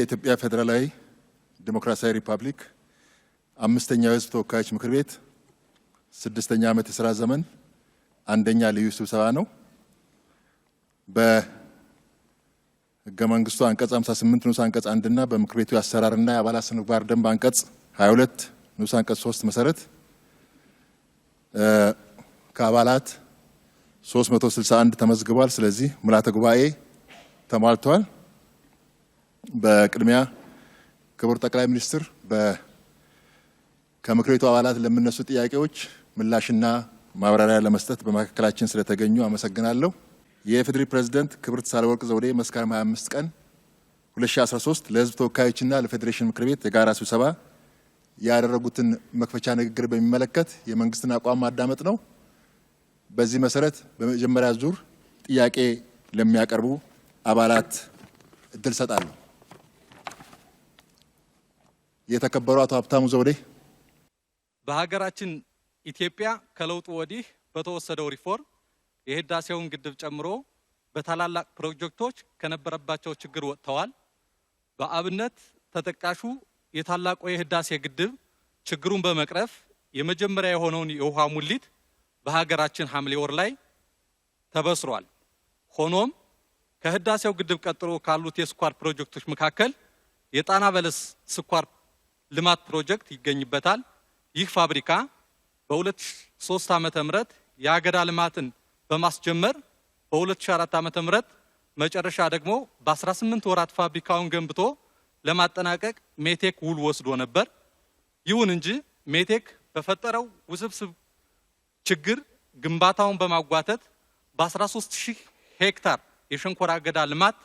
የኢትዮጵያ ፌዴራላዊ ዲሞክራሲያዊ ሪፐብሊክ አምስተኛው የሕዝብ ተወካዮች ምክር ቤት ስድስተኛ ዓመት የሥራ ዘመን አንደኛ ልዩ ስብሰባ ነው። በሕገ መንግስቱ አንቀጽ 58 ንዑስ አንቀጽ 1 እና በምክር ቤቱ የአሰራርና የአባላት ስነ ምግባር ደንብ አንቀጽ 22 ንዑስ አንቀጽ 3 መሰረት ከአባላት 361 ተመዝግቧል። ስለዚህ ምልዓተ ጉባኤ ተሟልቷል። በቅድሚያ ክቡር ጠቅላይ ሚኒስትር ከምክር ቤቱ አባላት ለሚነሱ ጥያቄዎች ምላሽና ማብራሪያ ለመስጠት በመካከላችን ስለተገኙ አመሰግናለሁ። የኢፌዴሪ ፕሬዝዳንት ክብርት ሳህለወርቅ ዘውዴ መስከረም 25 ቀን 2013 ለሕዝብ ተወካዮችና ለፌዴሬሽን ምክር ቤት የጋራ ስብሰባ ያደረጉትን መክፈቻ ንግግር በሚመለከት የመንግስትን አቋም ማዳመጥ ነው። በዚህ መሰረት በመጀመሪያ ዙር ጥያቄ ለሚያቀርቡ አባላት እድል ሰጣለሁ። የተከበሩ አቶ ሀብታሙ ዘውዴ። በሀገራችን ኢትዮጵያ ከለውጡ ወዲህ በተወሰደው ሪፎርም የህዳሴውን ግድብ ጨምሮ በታላላቅ ፕሮጀክቶች ከነበረባቸው ችግር ወጥተዋል። በአብነት ተጠቃሹ የታላቁ የህዳሴ ግድብ ችግሩን በመቅረፍ የመጀመሪያ የሆነውን የውሃ ሙሊት በሀገራችን ሐምሌ ወር ላይ ተበስሯል። ሆኖም ከህዳሴው ግድብ ቀጥሎ ካሉት የስኳር ፕሮጀክቶች መካከል የጣና በለስ ስኳር ልማት ፕሮጀክት ይገኝበታል። ይህ ፋብሪካ በ2003 ዓመተ ምህረት የአገዳ ልማትን በማስጀመር በ2004 ዓመተ ምህረት መጨረሻ ደግሞ በ18 ወራት ፋብሪካውን ገንብቶ ለማጠናቀቅ ሜቴክ ውል ወስዶ ነበር። ይሁን እንጂ ሜቴክ በፈጠረው ውስብስብ ችግር ግንባታውን በማጓተት በ13000 ሄክታር የሸንኮራ አገዳ ልማት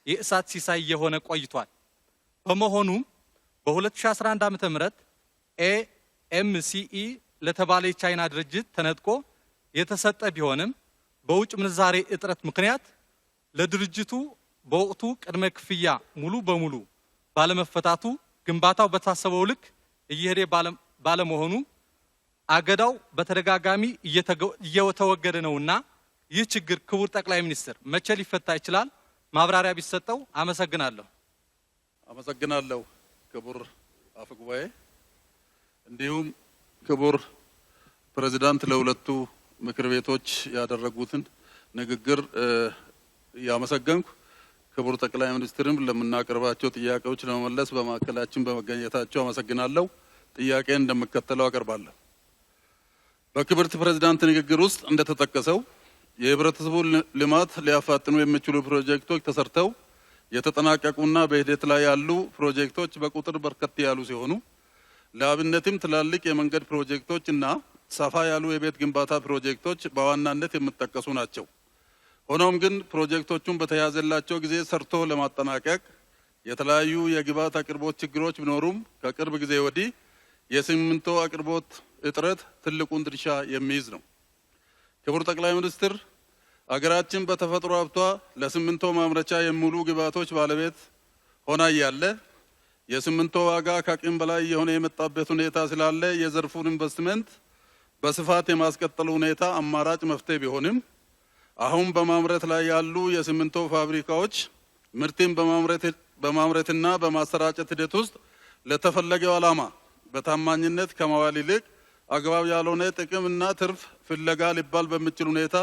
የእሳት ሲሳይ የሆነ ቆይቷል። በመሆኑም በ2011 ዓመተ ምህረት ኤምሲኢ ለተባለ የቻይና ድርጅት ተነጥቆ የተሰጠ ቢሆንም በውጭ ምንዛሬ እጥረት ምክንያት ለድርጅቱ በወቅቱ ቅድመ ክፍያ ሙሉ በሙሉ ባለመፈታቱ ግንባታው በታሰበው ልክ እየሄደ ባለመሆኑ አገዳው በተደጋጋሚ እየተወገደ ነውና ይህ ችግር ክቡር ጠቅላይ ሚኒስትር መቼ ሊፈታ ይችላል? ማብራሪያ ቢሰጠው። አመሰግናለሁ። አመሰግናለሁ ክቡር አፈ ጉባኤ፣ እንዲሁም ክቡር ፕሬዝዳንት ለሁለቱ ምክር ቤቶች ያደረጉትን ንግግር ያመሰገንኩ፣ ክቡር ጠቅላይ ሚኒስትርም ለምናቀርባቸው ጥያቄዎች ለመመለስ በማዕከላችን በመገኘታቸው አመሰግናለሁ። ጥያቄን እንደሚከተለው አቀርባለሁ። በክብርት ፕሬዝዳንት ንግግር ውስጥ እንደተጠቀሰው የህብረተሰቡን ልማት ሊያፋጥኑ የሚችሉ ፕሮጀክቶች ተሰርተው የተጠናቀቁና በሂደት ላይ ያሉ ፕሮጀክቶች በቁጥር በርከት ያሉ ሲሆኑ ለአብነትም ትላልቅ የመንገድ ፕሮጀክቶች እና ሰፋ ያሉ የቤት ግንባታ ፕሮጀክቶች በዋናነት የሚጠቀሱ ናቸው። ሆኖም ግን ፕሮጀክቶቹን በተያዘላቸው ጊዜ ሰርቶ ለማጠናቀቅ የተለያዩ የግብዓት አቅርቦት ችግሮች ቢኖሩም ከቅርብ ጊዜ ወዲህ የሲሚንቶ አቅርቦት እጥረት ትልቁን ድርሻ የሚይዝ ነው። ክቡር ጠቅላይ ሚኒስትር፣ አገራችን በተፈጥሮ ሀብቷ ለሲሚንቶ ማምረቻ የሚውሉ ግብዓቶች ባለቤት ሆና እያለ የሲሚንቶ ዋጋ ከአቅም በላይ የሆነ የመጣበት ሁኔታ ስላለ የዘርፉን ኢንቨስትመንት በስፋት የማስቀጠሉ ሁኔታ አማራጭ መፍትሄ ቢሆንም አሁን በማምረት ላይ ያሉ የሲሚንቶ ፋብሪካዎች ምርትን በማምረትና በማሰራጨት ሂደት ውስጥ ለተፈለገው ዓላማ በታማኝነት ከማዋል ይልቅ አግባብ ያልሆነ ጥቅምና ትርፍ ፍለጋ ሊባል በሚችል ሁኔታ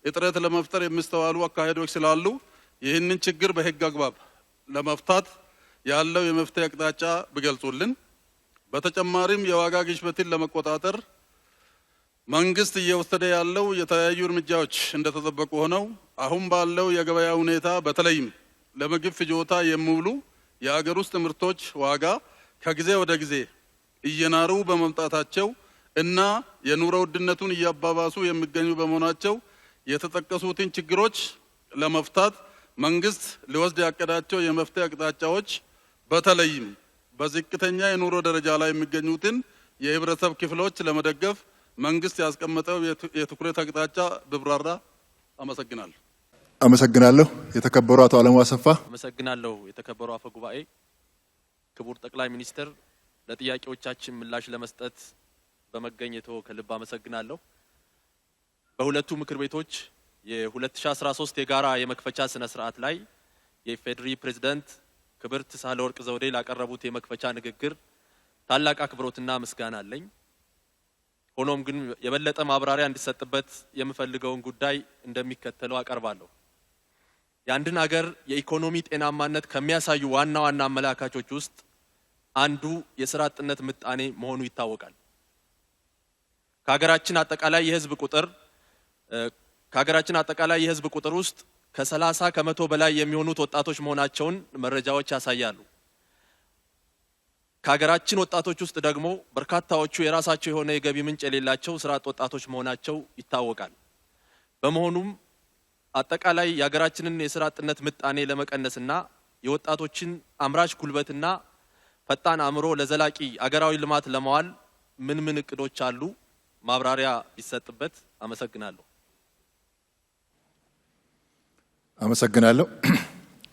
እጥረት ለመፍጠር የሚስተዋሉ አካሄዶች ስላሉ ይህንን ችግር በሕግ አግባብ ለመፍታት ያለው የመፍትሄ አቅጣጫ ቢገልጹልን። በተጨማሪም የዋጋ ግሽበትን ለመቆጣጠር መንግስት እየወሰደ ያለው የተለያዩ እርምጃዎች እንደተጠበቁ ሆነው አሁን ባለው የገበያ ሁኔታ በተለይም ለምግብ ፍጆታ የሚውሉ የአገር ውስጥ ምርቶች ዋጋ ከጊዜ ወደ ጊዜ እየናሩ በመምጣታቸው እና የኑሮ ውድነቱን እያባባሱ የሚገኙ በመሆናቸው የተጠቀሱትን ችግሮች ለመፍታት መንግስት ሊወስድ ያቀዳቸው የመፍትሄ አቅጣጫዎች በተለይም በዝቅተኛ የኑሮ ደረጃ ላይ የሚገኙትን የህብረተሰብ ክፍሎች ለመደገፍ መንግስት ያስቀመጠው የትኩረት አቅጣጫ ብብራራ። አመሰግናለሁ። አመሰግናለሁ። የተከበሩ አቶ አለሙ አሰፋ። አመሰግናለሁ። የተከበሩ አፈ ጉባኤ፣ ክቡር ጠቅላይ ሚኒስትር ለጥያቄዎቻችን ምላሽ ለመስጠት በመገኘቶ ከልብ አመሰግናለሁ። በሁለቱ ምክር ቤቶች የ2013 የጋራ የመክፈቻ ስነ ስርዓት ላይ የኢፌዴሪ ፕሬዝዳንት ክብርት ሳህለወርቅ ዘውዴ ላቀረቡት የመክፈቻ ንግግር ታላቅ አክብሮትና ምስጋና አለኝ። ሆኖም ግን የበለጠ ማብራሪያ እንዲሰጥበት የምፈልገውን ጉዳይ እንደሚከተለው አቀርባለሁ። የአንድን ሀገር የኢኮኖሚ ጤናማነት ከሚያሳዩ ዋና ዋና አመላካቾች ውስጥ አንዱ የስራ አጥነት ምጣኔ መሆኑ ይታወቃል። ከሀገራችን አጠቃላይ የህዝብ ቁጥር ውስጥ ከ30 ከመቶ በላይ የሚሆኑት ወጣቶች መሆናቸውን መረጃዎች ያሳያሉ። ከሀገራችን ወጣቶች ውስጥ ደግሞ በርካታዎቹ የራሳቸው የሆነ የገቢ ምንጭ የሌላቸው ስራ አጥ ወጣቶች መሆናቸው ይታወቃል። በመሆኑም አጠቃላይ የሀገራችንን የስራ አጥነት ምጣኔ ለመቀነስና የወጣቶችን አምራች ጉልበትና ፈጣን አእምሮ ለዘላቂ አገራዊ ልማት ለማዋል ምን እቅዶች አሉ? ማብራሪያ ቢሰጥበት አመሰግናለሁ። አመሰግናለሁ።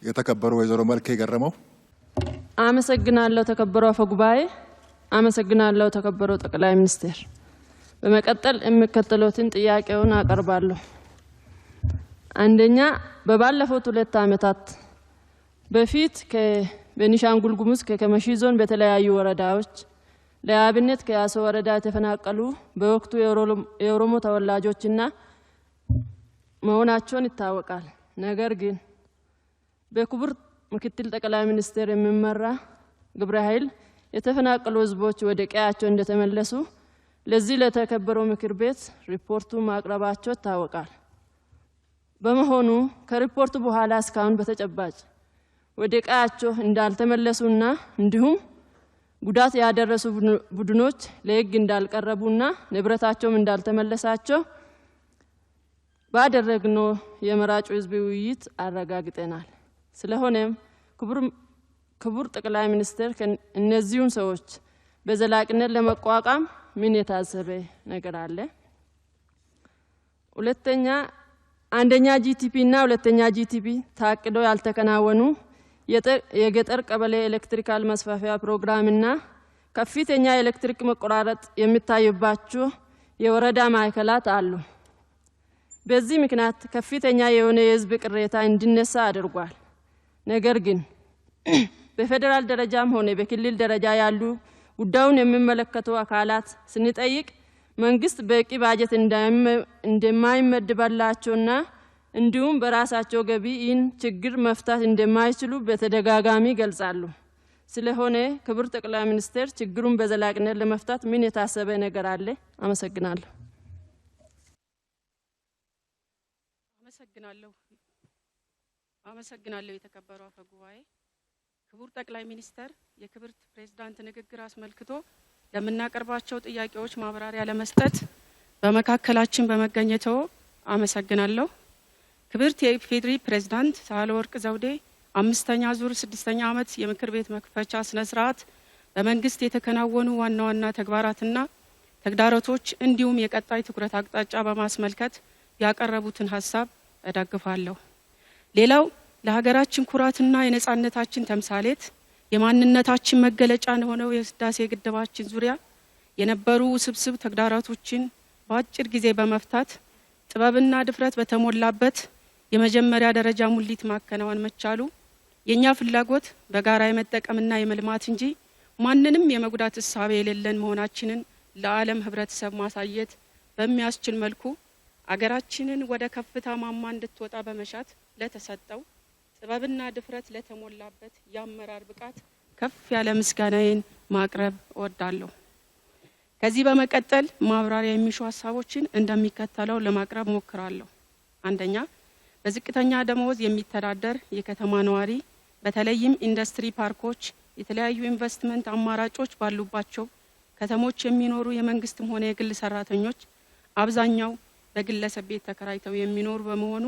የተከበሩ ወይዘሮ መልኬ ገረመው። አመሰግናለሁ ተከበሩ አፈ ጉባኤ። አመሰግናለሁ ተከበሩ ጠቅላይ ሚኒስትር። በመቀጠል የሚከተሉትን ጥያቄውን አቀርባለሁ። አንደኛ፣ በባለፉት 2 ዓመታት በፊት ከቤኒሻንጉል ጉሙዝ ከከመሺ ዞን በተለያዩ ወረዳዎች ለአብነት ከያሶ ወረዳ የተፈናቀሉ በወቅቱ የኦሮሞ ተወላጆችና መሆናቸውን ይታወቃል። ነገር ግን በክቡር ምክትል ጠቅላይ ሚኒስትር የሚመራ ግብረ ኃይል የተፈናቀሉ ህዝቦች ወደ ቀያቸው እንደተመለሱ ለዚህ ለተከበረው ምክር ቤት ሪፖርቱ ማቅረባቸው ይታወቃል። በመሆኑ ከሪፖርቱ በኋላ እስካሁን በተጨባጭ ወደ ቀያቸው እንዳልተመለሱና እንዲሁም ጉዳት ያደረሱ ቡድኖች ለህግ እንዳልቀረቡና ንብረታቸውም እንዳልተመለሳቸው ባደረግነው የመራጩ ህዝብ ውይይት አረጋግጠናል። ስለሆነም ክቡር ጠቅላይ ሚኒስትር እነዚሁን ሰዎች በዘላቂነት ለመቋቋም ምን የታሰበ ነገር አለ? ሁለተኛ፣ አንደኛ ጂቲፒ እና ሁለተኛ ጂቲፒ ታቅደው ያልተከናወኑ የገጠር ቀበሌ ኤሌክትሪካል መስፋፊያ ፕሮግራምና ከፍተኛ የኤሌክትሪክ መቆራረጥ የሚታይባቸው የወረዳ ማዕከላት አሉ። በዚህ ምክንያት ከፍተኛ የሆነ የህዝብ ቅሬታ እንዲነሳ አድርጓል። ነገር ግን በፌደራል ደረጃም ሆነ በክልል ደረጃ ያሉ ጉዳዩን የሚመለከቱ አካላት ስንጠይቅ መንግስት በቂ ባጀት እንደማይመድብላቸውና እንዲሁም በራሳቸው ገቢ ይህን ችግር መፍታት እንደማይችሉ በተደጋጋሚ ገልጻሉ። ስለሆነ ክቡር ጠቅላይ ሚኒስትር ችግሩን በዘላቂነት ለመፍታት ምን የታሰበ ነገር አለ? አመሰግናለሁ። አመሰግናለሁ የተከበሩ አፈ ጉባኤ። ክቡር ጠቅላይ ሚኒስትር የክብርት ፕሬዝዳንት ንግግር አስመልክቶ ለምናቀርባቸው ጥያቄዎች ማብራሪያ ለመስጠት በመካከላችን በመገኘትዎ አመሰግናለሁ። ክብርት የኢፌዴሪ ፕሬዝዳንት ሳህለወርቅ ዘውዴ 5ኛ ዙር 6ኛ ዓመት የምክር ቤት መክፈቻ ስነ ስርዓት በመንግስት የተከናወኑ ዋና ዋና ተግባራትና ተግዳሮቶች እንዲሁም የቀጣይ ትኩረት አቅጣጫ በማስመልከት ያቀረቡትን ሀሳብ እደግፋለሁ። ሌላው ለሀገራችን ኩራትና የነጻነታችን ተምሳሌት የማንነታችን መገለጫ የሆነው የህዳሴ ግድባችን ዙሪያ የነበሩ ውስብስብ ተግዳሮቶችን በአጭር ጊዜ በመፍታት ጥበብና ድፍረት በተሞላበት የመጀመሪያ ደረጃ ሙሊት ማከናወን መቻሉ የኛ ፍላጎት በጋራ የመጠቀምና የመልማት እንጂ ማንንም የመጉዳት እሳቤ የሌለን መሆናችንን ለዓለም ህብረተሰብ ማሳየት በሚያስችል መልኩ አገራችንን ወደ ከፍታ ማማ እንድትወጣ በመሻት ለተሰጠው ጥበብና ድፍረት ለተሞላበት የአመራር ብቃት ከፍ ያለ ምስጋናዬን ማቅረብ እወዳለሁ። ከዚህ በመቀጠል ማብራሪያ የሚሹ ሀሳቦችን እንደሚከተለው ለማቅረብ ሞክራለሁ። አንደኛ፣ በዝቅተኛ ደመወዝ የሚተዳደር የከተማ ነዋሪ በተለይም ኢንዱስትሪ ፓርኮች፣ የተለያዩ ኢንቨስትመንት አማራጮች ባሉባቸው ከተሞች የሚኖሩ የመንግስትም ሆነ የግል ሰራተኞች አብዛኛው በግለሰብ ቤት ተከራይተው የሚኖሩ በመሆኑ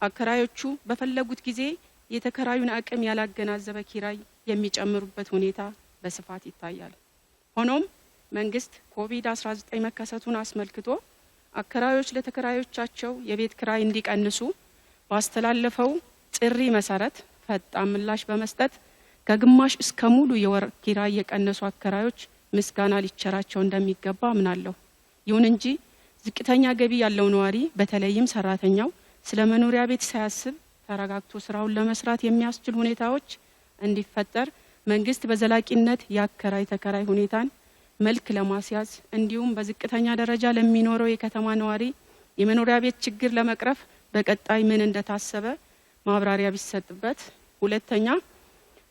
አከራዮቹ በፈለጉት ጊዜ የተከራዩን አቅም ያላገናዘበ ኪራይ የሚጨምሩበት ሁኔታ በስፋት ይታያል። ሆኖም መንግስት ኮቪድ-19 መከሰቱን አስመልክቶ አከራዮች ለተከራዮቻቸው የቤት ኪራይ እንዲቀንሱ ባስተላለፈው ጥሪ መሰረት ፈጣን ምላሽ በመስጠት ከግማሽ እስከ ሙሉ የወር ኪራይ የቀነሱ አከራዮች ምስጋና ሊቸራቸው እንደሚገባ አምናለሁ። ይሁን እንጂ ዝቅተኛ ገቢ ያለው ነዋሪ በተለይም ሰራተኛው ስለ መኖሪያ ቤት ሳያስብ ተረጋግቶ ስራውን ለመስራት የሚያስችል ሁኔታዎች እንዲፈጠር መንግስት በዘላቂነት የአከራይ ተከራይ ሁኔታን መልክ ለማስያዝ እንዲሁም በዝቅተኛ ደረጃ ለሚኖረው የከተማ ነዋሪ የመኖሪያ ቤት ችግር ለመቅረፍ በቀጣይ ምን እንደታሰበ ማብራሪያ ቢሰጥበት። ሁለተኛ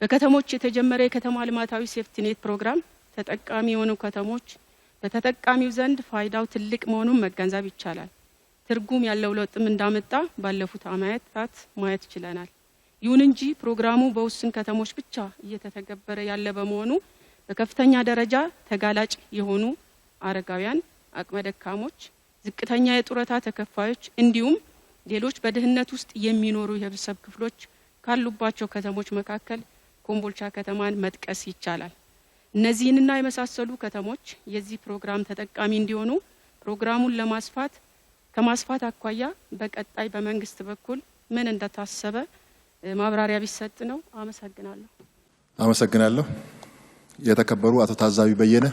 በከተሞች የተጀመረ የከተማ ልማታዊ ሴፍቲኔት ፕሮግራም ተጠቃሚ የሆኑ ከተሞች በተጠቃሚው ዘንድ ፋይዳው ትልቅ መሆኑን መገንዘብ ይቻላል። ትርጉም ያለው ለውጥም እንዳመጣ ባለፉት ዓመታት ማየት ችለናል። ይሁን እንጂ ፕሮግራሙ በውስን ከተሞች ብቻ እየተተገበረ ያለ በመሆኑ በከፍተኛ ደረጃ ተጋላጭ የሆኑ አረጋውያን፣ አቅመ ደካሞች፣ ዝቅተኛ የጡረታ ተከፋዮች እንዲሁም ሌሎች በድህነት ውስጥ የሚኖሩ የህብረተሰብ ክፍሎች ካሉባቸው ከተሞች መካከል ኮምቦልቻ ከተማን መጥቀስ ይቻላል። እነዚህንና የመሳሰሉ ከተሞች የዚህ ፕሮግራም ተጠቃሚ እንዲሆኑ ፕሮግራሙን ከማስፋት አኳያ በቀጣይ በመንግስት በኩል ምን እንደታሰበ ማብራሪያ ቢሰጥ ነው። አመሰግናለሁ። አመሰግናለሁ። የተከበሩ አቶ ታዛቢ በየነ።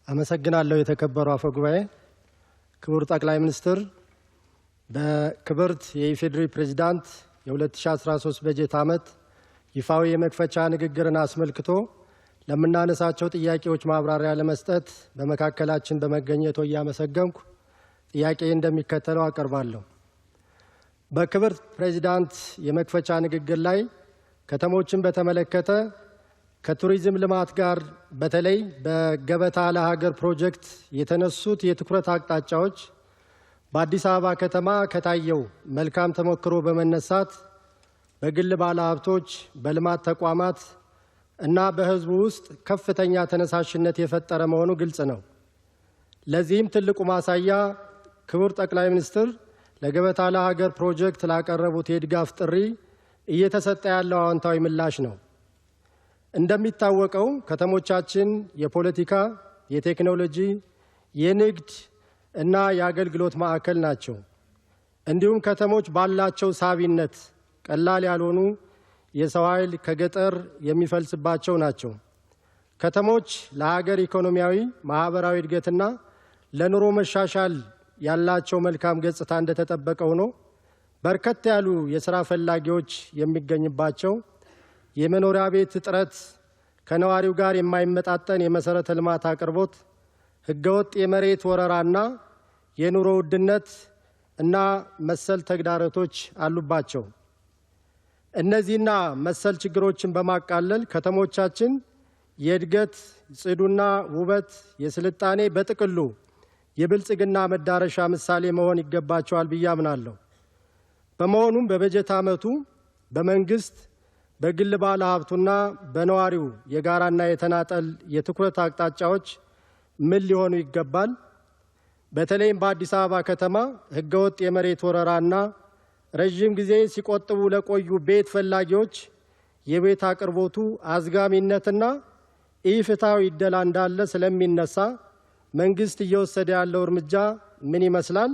አመሰግናለሁ። የተከበሩ አፈ ጉባኤ፣ ክቡር ጠቅላይ ሚኒስትር፣ በክብርት የኢፌዴሪ ፕሬዝዳንት የ2013 በጀት ዓመት ይፋዊ የመክፈቻ ንግግርን አስመልክቶ ለምናነሳቸው ጥያቄዎች ማብራሪያ ለመስጠት በመካከላችን በመገኘቶ እያመሰገንኩ ጥያቄ እንደሚከተለው አቀርባለሁ። በክብርት ፕሬዝዳንት የመክፈቻ ንግግር ላይ ከተሞችን በተመለከተ ከቱሪዝም ልማት ጋር በተለይ በገበታ ለሀገር ፕሮጀክት የተነሱት የትኩረት አቅጣጫዎች በአዲስ አበባ ከተማ ከታየው መልካም ተሞክሮ በመነሳት በግል ባለሀብቶች፣ በልማት ተቋማት እና በሕዝቡ ውስጥ ከፍተኛ ተነሳሽነት የፈጠረ መሆኑ ግልጽ ነው። ለዚህም ትልቁ ማሳያ ክቡር ጠቅላይ ሚኒስትር ለገበታ ለሀገር ፕሮጀክት ላቀረቡት የድጋፍ ጥሪ እየተሰጠ ያለው አዎንታዊ ምላሽ ነው። እንደሚታወቀው ከተሞቻችን የፖለቲካ፣ የቴክኖሎጂ፣ የንግድ እና የአገልግሎት ማዕከል ናቸው። እንዲሁም ከተሞች ባላቸው ሳቢነት ቀላል ያልሆኑ የሰው ኃይል ከገጠር የሚፈልስባቸው ናቸው። ከተሞች ለሀገር ኢኮኖሚያዊ፣ ማህበራዊ እድገትና ለኑሮ መሻሻል ያላቸው መልካም ገጽታ እንደተጠበቀ ሆኖ በርከት ያሉ የሥራ ፈላጊዎች የሚገኝባቸው፣ የመኖሪያ ቤት እጥረት፣ ከነዋሪው ጋር የማይመጣጠን የመሰረተ ልማት አቅርቦት፣ ህገወጥ የመሬት ወረራና የኑሮ ውድነት እና መሰል ተግዳሮቶች አሉባቸው። እነዚህና መሰል ችግሮችን በማቃለል ከተሞቻችን የእድገት፣ ጽዱና ውበት፣ የስልጣኔ በጥቅሉ የብልጽግና መዳረሻ ምሳሌ መሆን ይገባቸዋል ብዬ አምናለሁ። በመሆኑም በበጀት ዓመቱ በመንግስት፣ በግል ባለ ሀብቱና በነዋሪው የጋራና የተናጠል የትኩረት አቅጣጫዎች ምን ሊሆኑ ይገባል? በተለይም በአዲስ አበባ ከተማ ህገወጥ የመሬት ወረራና ረዥም ጊዜ ሲቆጥቡ ለቆዩ ቤት ፈላጊዎች የቤት አቅርቦቱ አዝጋሚነትና ኢፍትሐዊ ዕደላ እንዳለ ስለሚነሳ መንግስት እየወሰደ ያለው እርምጃ ምን ይመስላል?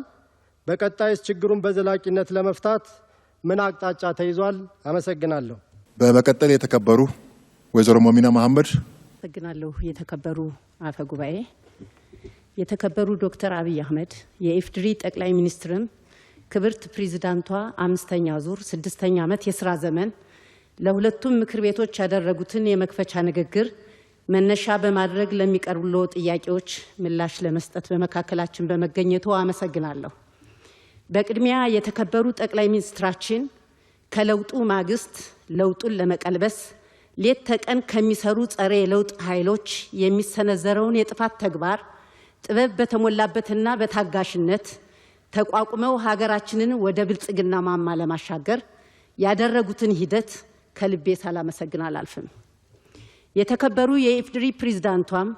በቀጣይስ ችግሩን በዘላቂነት ለመፍታት ምን አቅጣጫ ተይዟል? አመሰግናለሁ። በመቀጠል የተከበሩ ወይዘሮ ሞሚና መሐመድ። አመሰግናለሁ። የተከበሩ አፈ ጉባኤ፣ የተከበሩ ዶክተር አብይ አህመድ የኢፌዴሪ ጠቅላይ ሚኒስትርም ክብርት ፕሬዝዳንቷ 5ኛ ዙር 6ኛ ዓመት የስራ ዘመን ለሁለቱም ምክር ቤቶች ያደረጉትን የመክፈቻ ንግግር መነሻ በማድረግ ለሚቀርቡልዎ ጥያቄዎች ምላሽ ለመስጠት በመካከላችን በመገኘቱ አመሰግናለሁ። በቅድሚያ የተከበሩ ጠቅላይ ሚኒስትራችን ከለውጡ ማግስት ለውጡን ለመቀልበስ ሌት ተቀን ከሚሰሩ ጸረ የለውጥ ኃይሎች የሚሰነዘረውን የጥፋት ተግባር ጥበብ በተሞላበትና በታጋሽነት ተቋቁመው ሀገራችንን ወደ ብልጽግና ማማ ለማሻገር ያደረጉትን ሂደት ከልቤ ሳላመሰግን አላልፍም። የተከበሩ የኢፌዴሪ ፕሬዝዳንቷም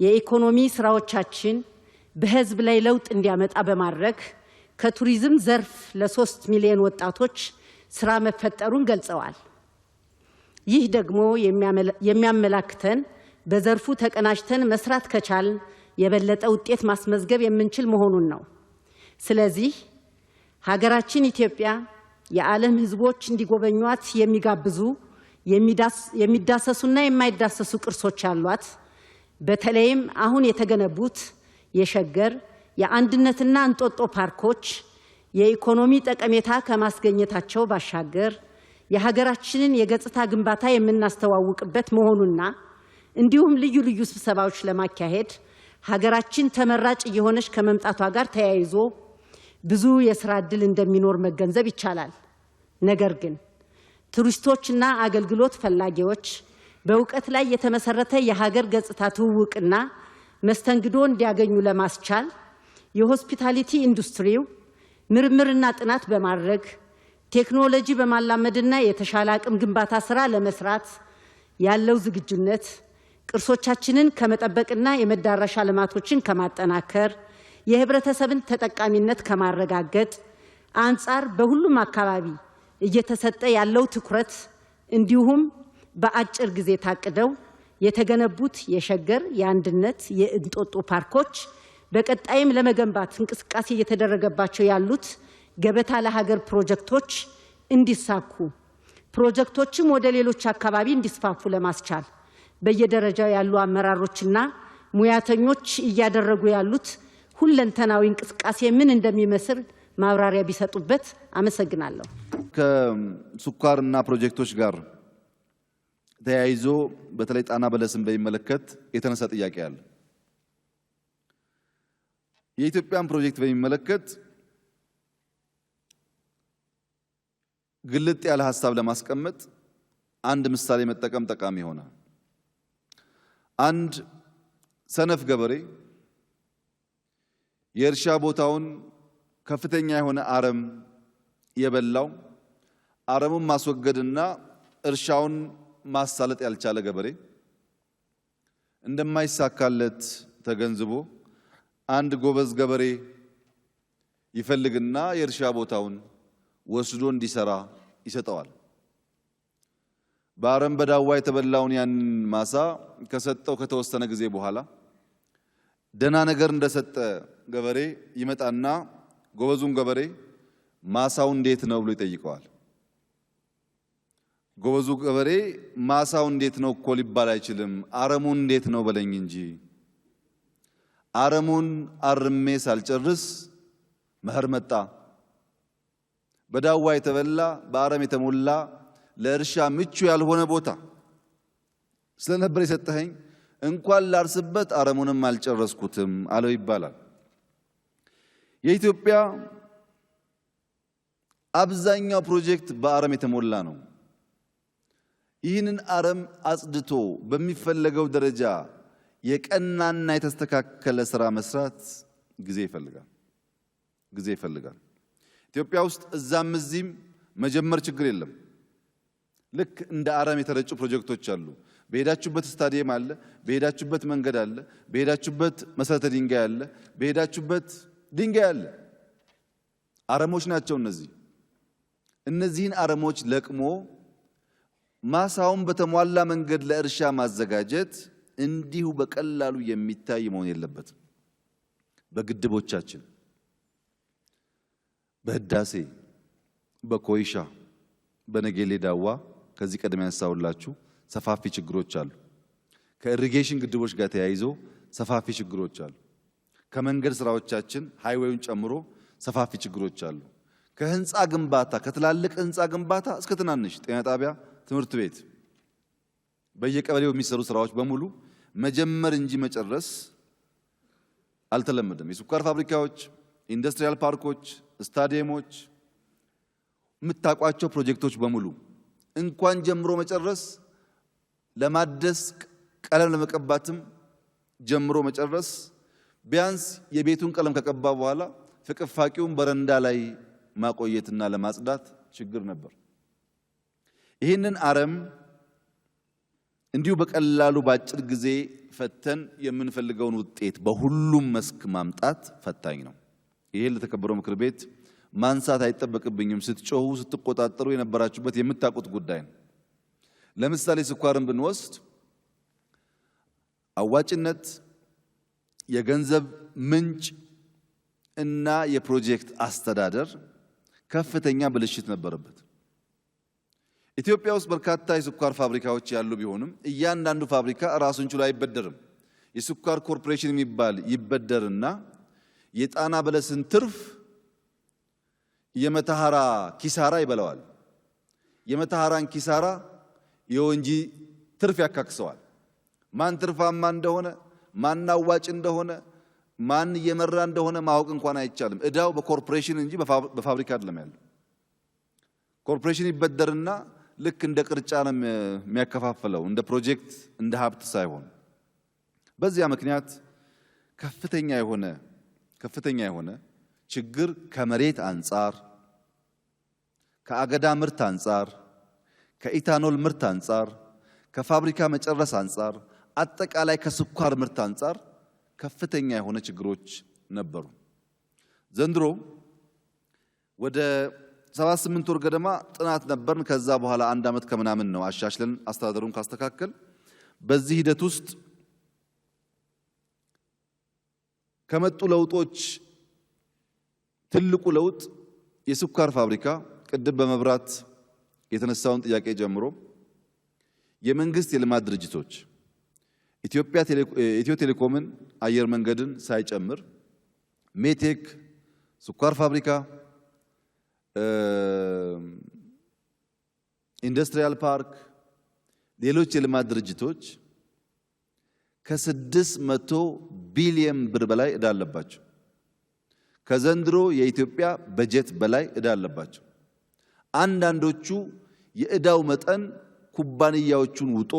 የኢኮኖሚ ስራዎቻችን በህዝብ ላይ ለውጥ እንዲያመጣ በማድረግ ከቱሪዝም ዘርፍ ለ3 ሚሊዮን ወጣቶች ስራ መፈጠሩን ገልጸዋል። ይህ ደግሞ የሚያመላክተን በዘርፉ ተቀናጅተን መስራት ከቻልን የበለጠ ውጤት ማስመዝገብ የምንችል መሆኑን ነው። ስለዚህ ሀገራችን ኢትዮጵያ የዓለም ህዝቦች እንዲጎበኟት የሚጋብዙ የሚዳሰሱና የማይዳሰሱ ቅርሶች አሏት። በተለይም አሁን የተገነቡት የሸገር፣ የአንድነትና እንጦጦ ፓርኮች የኢኮኖሚ ጠቀሜታ ከማስገኘታቸው ባሻገር የሀገራችንን የገጽታ ግንባታ የምናስተዋውቅበት መሆኑና እንዲሁም ልዩ ልዩ ስብሰባዎች ለማካሄድ ሀገራችን ተመራጭ እየሆነች ከመምጣቷ ጋር ተያይዞ ብዙ የሥራ ዕድል እንደሚኖር መገንዘብ ይቻላል። ነገር ግን ቱሪስቶችና አገልግሎት ፈላጊዎች በእውቀት ላይ የተመሰረተ የሀገር ገጽታ ትውውቅና መስተንግዶ እንዲያገኙ ለማስቻል የሆስፒታሊቲ ኢንዱስትሪው ምርምርና ጥናት በማድረግ ቴክኖሎጂ በማላመድና የተሻለ አቅም ግንባታ ስራ ለመስራት ያለው ዝግጁነት ቅርሶቻችንን ከመጠበቅና የመዳረሻ ልማቶችን ከማጠናከር የህብረተሰብን ተጠቃሚነት ከማረጋገጥ አንጻር በሁሉም አካባቢ እየተሰጠ ያለው ትኩረት እንዲሁም በአጭር ጊዜ ታቅደው የተገነቡት የሸገር፣ የአንድነት፣ የእንጦጦ ፓርኮች በቀጣይም ለመገንባት እንቅስቃሴ እየተደረገባቸው ያሉት ገበታ ለሀገር ፕሮጀክቶች እንዲሳኩ ፕሮጀክቶችም ወደ ሌሎች አካባቢ እንዲስፋፉ ለማስቻል በየደረጃው ያሉ አመራሮችና ሙያተኞች እያደረጉ ያሉት ሁለንተናዊ እንቅስቃሴ ምን እንደሚመስል ማብራሪያ ቢሰጡበት አመሰግናለሁ። ከስኳርና ፕሮጀክቶች ጋር ተያይዞ በተለይ ጣና በለስን በሚመለከት የተነሳ ጥያቄ አለ። የኢትዮጵያን ፕሮጀክት በሚመለከት ግልጥ ያለ ሐሳብ ለማስቀመጥ አንድ ምሳሌ መጠቀም ጠቃሚ ይሆናል። አንድ ሰነፍ ገበሬ የእርሻ ቦታውን ከፍተኛ የሆነ አረም የበላው አረሙን ማስወገድና እርሻውን ማሳለጥ ያልቻለ ገበሬ እንደማይሳካለት ተገንዝቦ አንድ ጎበዝ ገበሬ ይፈልግና የእርሻ ቦታውን ወስዶ እንዲሰራ ይሰጠዋል። በአረም በዳዋ የተበላውን ያንን ማሳ ከሰጠው ከተወሰነ ጊዜ በኋላ ደና ነገር እንደሰጠ ገበሬ ይመጣና ጎበዙን ገበሬ ማሳው እንዴት ነው ብሎ ይጠይቀዋል። ጎበዙ ገበሬ ማሳው እንዴት ነው እኮ ሊባል አይችልም፣ አረሙን እንዴት ነው በለኝ እንጂ አረሙን አርሜ ሳልጨርስ መኸር መጣ። በዳዋ የተበላ በአረም የተሞላ ለእርሻ ምቹ ያልሆነ ቦታ ስለነበር የሰጠኸኝ እንኳን ላርስበት አረሙንም አልጨረስኩትም አለው ይባላል። የኢትዮጵያ አብዛኛው ፕሮጀክት በአረም የተሞላ ነው። ይህንን አረም አጽድቶ በሚፈለገው ደረጃ የቀናና የተስተካከለ ስራ መስራት ጊዜ ይፈልጋል። ኢትዮጵያ ውስጥ እዛም እዚህም መጀመር ችግር የለም። ልክ እንደ አረም የተረጩ ፕሮጀክቶች አሉ። በሄዳችሁበት ስታዲየም አለ፣ በሄዳችሁበት መንገድ አለ፣ በሄዳችሁበት መሰረተ ድንጋይ አለ፣ በሄዳችሁበት ድንጋይ አለ። አረሞች ናቸው እነዚህ። እነዚህን አረሞች ለቅሞ ማሳውን በተሟላ መንገድ ለእርሻ ማዘጋጀት እንዲሁ በቀላሉ የሚታይ መሆን የለበትም። በግድቦቻችን፣ በህዳሴ፣ በኮይሻ፣ በነጌሌ ዳዋ ከዚህ ቀደም ያነሳሁላችሁ ሰፋፊ ችግሮች አሉ። ከኢሪጌሽን ግድቦች ጋር ተያይዞ ሰፋፊ ችግሮች አሉ። ከመንገድ ስራዎቻችን ሃይዌውን ጨምሮ ሰፋፊ ችግሮች አሉ። ከህንፃ ግንባታ ከትላልቅ ህንፃ ግንባታ እስከ ትናንሽ ጤና ጣቢያ፣ ትምህርት ቤት በየቀበሌው የሚሰሩ ስራዎች በሙሉ መጀመር እንጂ መጨረስ አልተለመደም። የስኳር ፋብሪካዎች፣ ኢንዱስትሪያል ፓርኮች፣ ስታዲየሞች፣ የምታውቋቸው ፕሮጀክቶች በሙሉ እንኳን ጀምሮ መጨረስ ለማደስ ቀለም ለመቀባትም ጀምሮ መጨረስ ቢያንስ የቤቱን ቀለም ከቀባ በኋላ ፍቅፋቂውን በረንዳ ላይ ማቆየትና ለማጽዳት ችግር ነበር። ይህንን አረም እንዲሁ በቀላሉ ባጭር ጊዜ ፈተን የምንፈልገውን ውጤት በሁሉም መስክ ማምጣት ፈታኝ ነው። ይሄ ለተከበረው ምክር ቤት ማንሳት አይጠበቅብኝም። ስትጮሁ ስትቆጣጠሩ የነበራችሁበት የምታውቁት ጉዳይ ነው። ለምሳሌ ስኳርን ብንወስድ አዋጭነት፣ የገንዘብ ምንጭ እና የፕሮጀክት አስተዳደር ከፍተኛ ብልሽት ነበረበት። ኢትዮጵያ ውስጥ በርካታ የስኳር ፋብሪካዎች ያሉ ቢሆንም እያንዳንዱ ፋብሪካ ራሱን ችሎ አይበደርም። የስኳር ኮርፖሬሽን የሚባል ይበደርና የጣና በለስን ትርፍ የመተሐራ ኪሳራ ይበላዋል። የመተሐራን ኪሳራ የወንጂ ትርፍ ያካክሰዋል። ማን ትርፋማ እንደሆነ ማን አዋጭ እንደሆነ ማን እየመራ እንደሆነ ማወቅ እንኳን አይቻልም። እዳው በኮርፖሬሽን እንጂ በፋብሪካ አይደለም ያለው። ኮርፖሬሽን ይበደርና ልክ እንደ ቅርጫ ነው የሚያከፋፍለው፣ እንደ ፕሮጀክት እንደ ሀብት ሳይሆን። በዚያ ምክንያት ከፍተኛ የሆነ ችግር ከመሬት አንጻር፣ ከአገዳ ምርት አንጻር፣ ከኢታኖል ምርት አንጻር፣ ከፋብሪካ መጨረስ አንጻር፣ አጠቃላይ ከስኳር ምርት አንጻር ከፍተኛ የሆነ ችግሮች ነበሩ። ዘንድሮ ወደ 78 ወር ገደማ ጥናት ነበርን። ከዛ በኋላ 1 ዓመት ከምናምን ነው አሻሽለን አስተዳደሩን ካስተካከል። በዚህ ሂደት ውስጥ ከመጡ ለውጦች ትልቁ ለውጥ የስኳር ፋብሪካ ቅድም በመብራት የተነሳውን ጥያቄ ጀምሮ የመንግስት የልማት ድርጅቶች ኢትዮ ቴሌኮምን፣ አየር መንገድን ሳይጨምር ሜቴክ፣ ስኳር ፋብሪካ፣ ኢንዱስትሪያል ፓርክ፣ ሌሎች የልማት ድርጅቶች ከ600 ቢሊዮን ብር በላይ ዕዳ አለባቸው። ከዘንድሮ የኢትዮጵያ በጀት በላይ ዕዳ አለባቸው። አንዳንዶቹ የዕዳው መጠን ኩባንያዎቹን ውጦ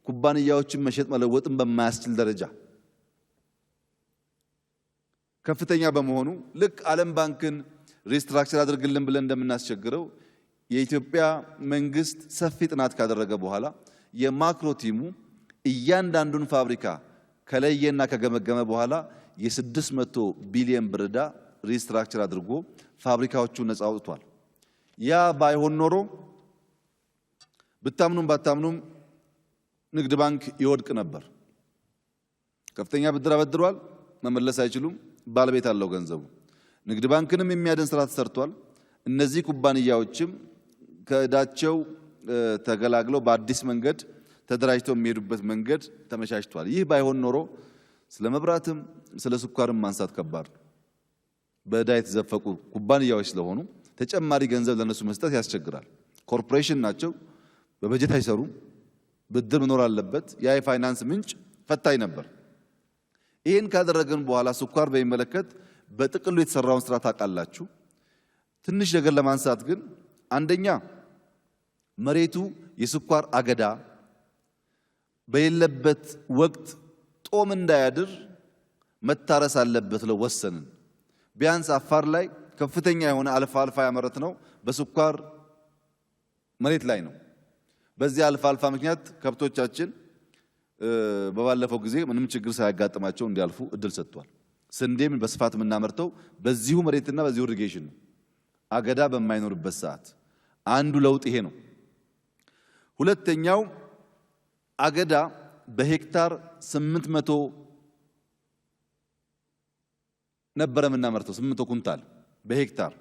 ኩባንያዎችን መሸጥ መለወጥን በማያስችል ደረጃ ከፍተኛ በመሆኑ ልክ ዓለም ባንክን ሪስትራክቸር አድርግልን ብለን እንደምናስቸግረው የኢትዮጵያ መንግስት ሰፊ ጥናት ካደረገ በኋላ የማክሮ ቲሙ እያንዳንዱን ፋብሪካ ከለየና ከገመገመ በኋላ የ600 ቢሊዮን ብር ዕዳ ሪስትራክቸር አድርጎ ፋብሪካዎቹን ነፃ አውጥቷል። ያ ባይሆን ኖሮ ብታምኑም ባታምኑም ንግድ ባንክ ይወድቅ ነበር። ከፍተኛ ብድር አበድሯል፣ መመለስ አይችሉም። ባለቤት አለው ገንዘቡ። ንግድ ባንክንም የሚያድን ስራ ተሰርቷል። እነዚህ ኩባንያዎችም ከዕዳቸው ተገላግለው በአዲስ መንገድ ተደራጅተው የሚሄዱበት መንገድ ተመቻችቷል። ይህ ባይሆን ኖሮ ስለ መብራትም ስለ ስኳርም ማንሳት ከባድ ነው። በዕዳ የተዘፈቁ ኩባንያዎች ስለሆኑ ተጨማሪ ገንዘብ ለነሱ መስጠት ያስቸግራል። ኮርፖሬሽን ናቸው፣ በበጀት አይሰሩም። ብድር መኖር አለበት። ያ የፋይናንስ ምንጭ ፈታኝ ነበር። ይህን ካደረገን በኋላ ስኳር በሚመለከት በጥቅሉ የተሰራውን ስራ ታውቃላችሁ። ትንሽ ነገር ለማንሳት ግን አንደኛ መሬቱ የስኳር አገዳ በሌለበት ወቅት ጦም እንዳያድር መታረስ አለበት ብለው ወሰንን። ቢያንስ አፋር ላይ ከፍተኛ የሆነ አልፋ ያመረት ነው በስኳር መሬት ላይ ነው። በዚህ አልፋ ምክንያት ከብቶቻችን በባለፈው ጊዜ ምንም ችግር ሳያጋጥማቸው እንዲያልፉ እድል ሰጥቷል። ስንዴም በስፋት የምናመርተው በዚሁ መሬትና በዚሁ ኢሪጌሽን ነው። አገዳ በማይኖርበት ሰዓት አንዱ ለውጥ ይሄ ነው። ሁለተኛው አገዳ በሄክታር 800 ነበር የምናመርተው 800 ኩንታል በሄክታር።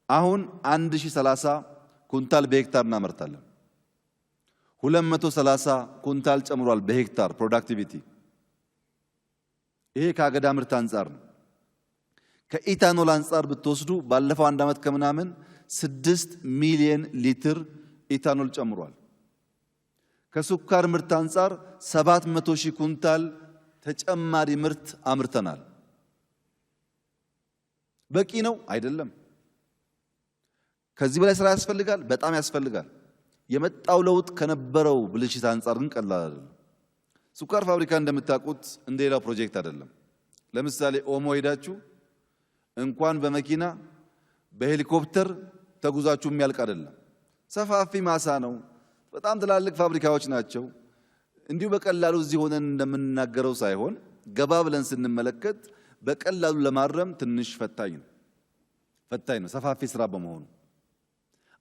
አሁን 1030 ኩንታል በሄክታር እናመርታለን። 230 ኩንታል ጨምሯል በሄክታር ፕሮዳክቲቪቲ። ይሄ ከአገዳ ምርት አንጻር ነው። ከኢታኖል አንጻር ብትወስዱ ባለፈው 1 ዓመት ከምናምን 6 ሚሊዮን ሊትር ኢታኖል ጨምሯል። ከስኳር ምርት አንጻር 700 ሺህ ኩንታል ተጨማሪ ምርት አምርተናል። በቂ ነው አይደለም። ከዚህ በላይ ስራ ያስፈልጋል፣ በጣም ያስፈልጋል። የመጣው ለውጥ ከነበረው ብልሽት አንጻር ግን ቀላል አይደለም። ስኳር ፋብሪካ እንደምታውቁት እንደሌላው ፕሮጀክት አይደለም። ለምሳሌ ኦሞ ሄዳችሁ እንኳን በመኪና በሄሊኮፕተር ተጉዛችሁ የሚያልቅ አይደለም። ሰፋፊ ማሳ ነው። በጣም ትላልቅ ፋብሪካዎች ናቸው። እንዲሁ በቀላሉ እዚህ ሆነን እንደምንናገረው ሳይሆን ገባ ብለን ስንመለከት በቀላሉ ለማረም ትንሽ ፈታኝ ነው ሰፋፊ ስራ በመሆኑ።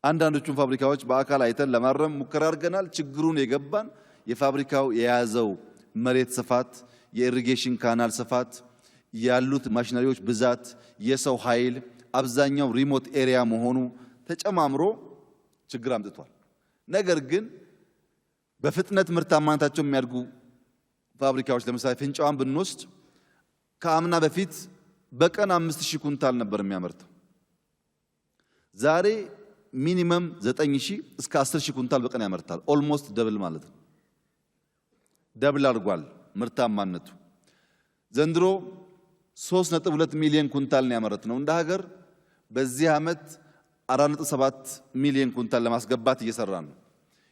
አንዳንዶቹን ፋብሪካዎች በአካል አይተን ለማረም ሙከራ አድርገናል። ችግሩን የገባን የፋብሪካው የያዘው መሬት ስፋት፣ የኢሪጌሽን ካናል ስፋት፣ ያሉት ማሽነሪዎች ብዛት፣ የሰው ኃይል አብዛኛው ሪሞት ኤሪያ መሆኑ ተጨማምሮ ችግር አምጥቷል። ነገር ግን በፍጥነት ምርታማነታቸው የሚያድጉ ፋብሪካዎች ለምሳሌ ፍንጫዋን ብንወስድ ከአምና በፊት በቀን 5000 ኩንታል ነበር የሚያመርተው። ዛሬ ሚኒመም 9000 እስከ 10000 ኩንታል በቀን ያመርታል። ኦልሞስት ደብል ማለት ነው። ደብል አድርጓል ምርታማነቱ። ዘንድሮ 3.2 ሚሊዮን ኩንታል ነው ያመረትነው እንደ ሀገር። በዚህ ዓመት 4.7 ሚሊዮን ኩንታል ለማስገባት እየሰራን ነው።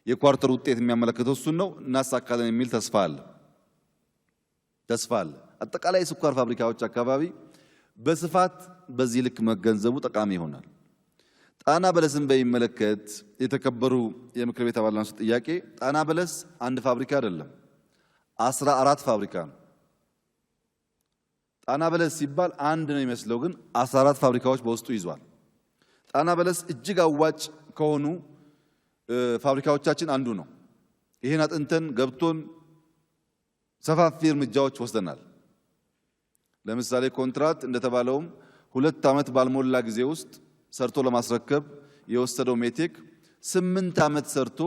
የኳርተር ውጤት የሚያመለክተው እሱን ነው። እናሳካለን የሚል ተስፋ አለ። አጠቃላይ የስኳር ፋብሪካዎች አካባቢ በስፋት በዚህ ልክ መገንዘቡ ጠቃሚ ይሆናል። ጣና በለስን በሚመለከት የተከበሩ የምክር ቤት አባላት ጥያቄ፣ ጣና በለስ አንድ ፋብሪካ አይደለም፣ 14 ፋብሪካ ነው። ጣና በለስ ሲባል አንድ ነው የሚመስለው፣ ግን 14 ፋብሪካዎች በውስጡ ይዟል። ጣና በለስ እጅግ አዋጭ ከሆኑ ፋብሪካዎቻችን አንዱ ነው። ይሄን አጥንተን ገብቶን ሰፋፊ እርምጃዎች ወስደናል። ለምሳሌ ኮንትራት እንደተባለውም 2 ዓመት ባልሞላ ጊዜ ውስጥ ሰርቶ ለማስረከብ የወሰደው ሜቴክ 8 ዓመት ሰርቶ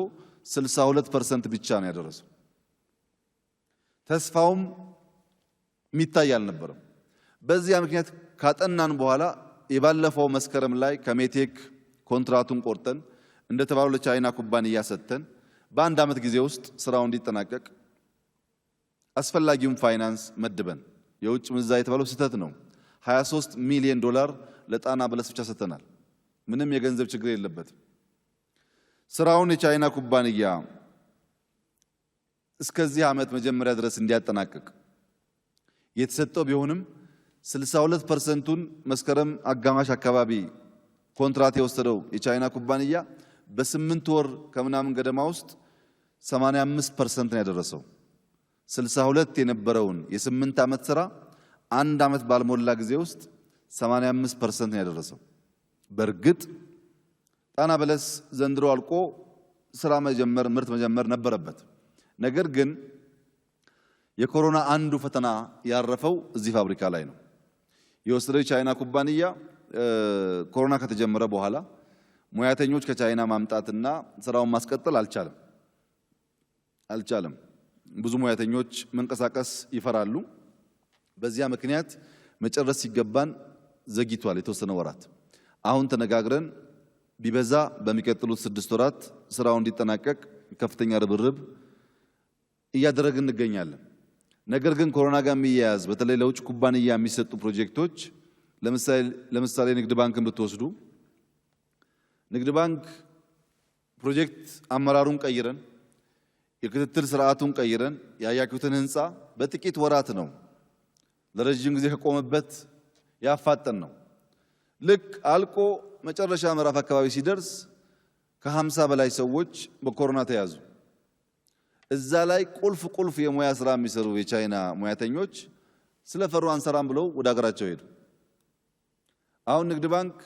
62% ብቻ ነው ያደረሰው። ተስፋውም የሚታይ አልነበረም። በዚያ ምክንያት ካጠናን በኋላ የባለፈው መስከረም ላይ ከሜቴክ ኮንትራቱን ቆርጠን እንደተባለው ለቻይና ኩባንያ ሰጥተን በአንድ ዓመት ጊዜ ውስጥ ስራው እንዲጠናቀቅ አስፈላጊውን ፋይናንስ መድበን፣ የውጭ ምንዛሪ የተባለው ስህተት ነው። 23 ሚሊዮን ዶላር ለጣና በለስ ብቻ ሰጥተናል። ምንም የገንዘብ ችግር የለበትም። ስራውን የቻይና ኩባንያ እስከዚህ ዓመት መጀመሪያ ድረስ እንዲያጠናቅቅ የተሰጠው ቢሆንም 62%ን መስከረም አጋማሽ አካባቢ ኮንትራት የወሰደው የቻይና ኩባንያ በ8 ወር ከምናምን ገደማ ውስጥ 85% ነው ያደረሰው። 62 የነበረውን የ8 ዓመት ስራ 1 ዓመት ባልሞላ ጊዜ ውስጥ 85% ነው ያደረሰው። በእርግጥ ጣና በለስ ዘንድሮ አልቆ ስራ መጀመር ምርት መጀመር ነበረበት። ነገር ግን የኮሮና አንዱ ፈተና ያረፈው እዚህ ፋብሪካ ላይ ነው። የወሰደው የቻይና ኩባንያ ኮሮና ከተጀመረ በኋላ ሙያተኞች ከቻይና ማምጣትና ስራውን ማስቀጠል አልቻለም። ብዙ ሙያተኞች መንቀሳቀስ ይፈራሉ። በዚያ ምክንያት መጨረስ ሲገባን ዘግይቷል የተወሰነ ወራት። አሁን ተነጋግረን ቢበዛ በሚቀጥሉት 6 ወራት ስራው እንዲጠናቀቅ ከፍተኛ ርብርብ እያደረግን እንገኛለን። ነገር ግን ኮሮና ጋር የሚያያዝ በተለይ ለውጭ ኩባንያ የሚሰጡ ፕሮጀክቶች ለምሳሌ ንግድ ባንክን ብትወስዱ ንግድ ባንክ ፕሮጀክት አመራሩን ቀይረን የክትትል ስርዓቱን ቀይረን ያያችሁትን ህንፃ በጥቂት ወራት ነው ለረጅም ጊዜ ከቆመበት ያፋጠን ነው። ልክ አልቆ መጨረሻ ምዕራፍ አካባቢ ሲደርስ ከ50 በላይ ሰዎች በኮሮና ተያዙ። እዛ ላይ ቁልፍ የሙያ ስራ የሚሰሩ የቻይና ሙያተኞች ስለፈሩ አንሰራም ብለው ወደ ሀገራቸው ሄዱ። አሁን ንግድ ባንክ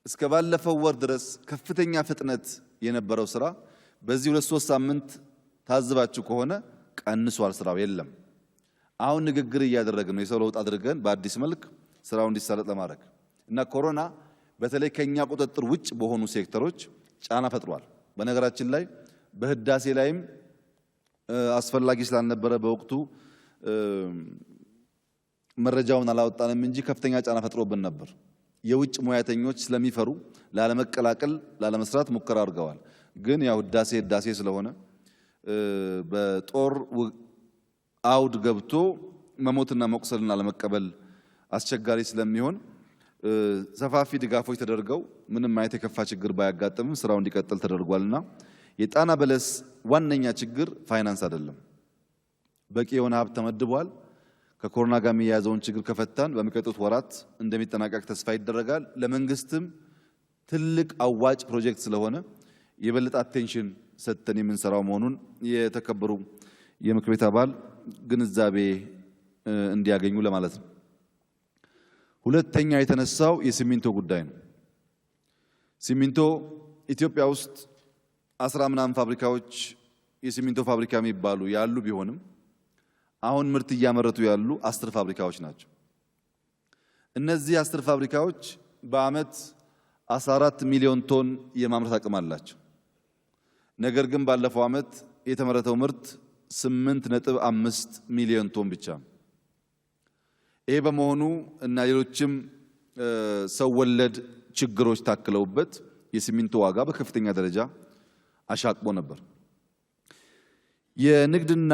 እስከ ባለፈው ወር ድረስ ከፍተኛ ፍጥነት የነበረው ስራ በዚህ 2-3 ሳምንት ታዝባችሁ ከሆነ ቀንሷል። ስራው የለም። አሁን ንግግር እያደረግን ነው፣ የሰው ለውጥ አድርገን በአዲስ መልክ ስራው እንዲሳለጥ ለማድረግ እና ኮሮና በተለይ ከኛ ቁጥጥር ውጭ በሆኑ ሴክተሮች ጫና ፈጥሯል። በነገራችን ላይ በህዳሴ ላይም አስፈላጊ ስላልነበረ በወቅቱ መረጃውን አላወጣንም እንጂ ከፍተኛ ጫና ፈጥሮብን ነበር። የውጭ ሙያተኞች ስለሚፈሩ ላለመቀላቀል ላለመስራት ሙከራ አድርገዋል። ግን ያው ህዳሴ ስለሆነ በጦር አውድ ገብቶ መሞትና መቁሰልና ለመቀበል አስቸጋሪ ስለሚሆን ሰፋፊ ድጋፎች ተደርገው ምንም አይነት የከፋ ችግር ባያጋጥምም ስራው እንዲቀጥል ተደርጓልና የጣና በለስ ዋነኛ ችግር ፋይናንስ አይደለም። በቂ የሆነ ሀብት ተመድቧል። ከኮሮና ጋር የሚያያዘውን ችግር ከፈታን በሚቀጥሉት ወራት እንደሚጠናቀቅ ተስፋ ይደረጋል። ለመንግስትም ትልቅ አዋጭ ፕሮጀክት ስለሆነ የበለጠ አቴንሽን ሰጥተን የምንሰራው መሆኑን የተከበሩ የምክር ቤት አባል ግንዛቤ እንዲያገኙ ለማለት ነው። ሁለተኛ የተነሳው የሲሚንቶ ጉዳይ ነው። ሲሚንቶ ኢትዮጵያ ውስጥ 10 ምናምን ፋብሪካዎች የሲሚንቶ ፋብሪካ የሚባሉ ያሉ ቢሆንም አሁን ምርት እያመረቱ ያሉ 10 ፋብሪካዎች ናቸው። እነዚህ 10 ፋብሪካዎች በአመት 14 ሚሊዮን ቶን የማምረት አቅም አላቸው። ነገር ግን ባለፈው አመት የተመረተው ምርት 8.5 ሚሊዮን ቶን ብቻ ነው። ይሄ በመሆኑ እና ሌሎችም ሰው ወለድ ችግሮች ታክለውበት የሲሚንቶ ዋጋ በከፍተኛ ደረጃ አሻቅቦ ነበር። የንግድና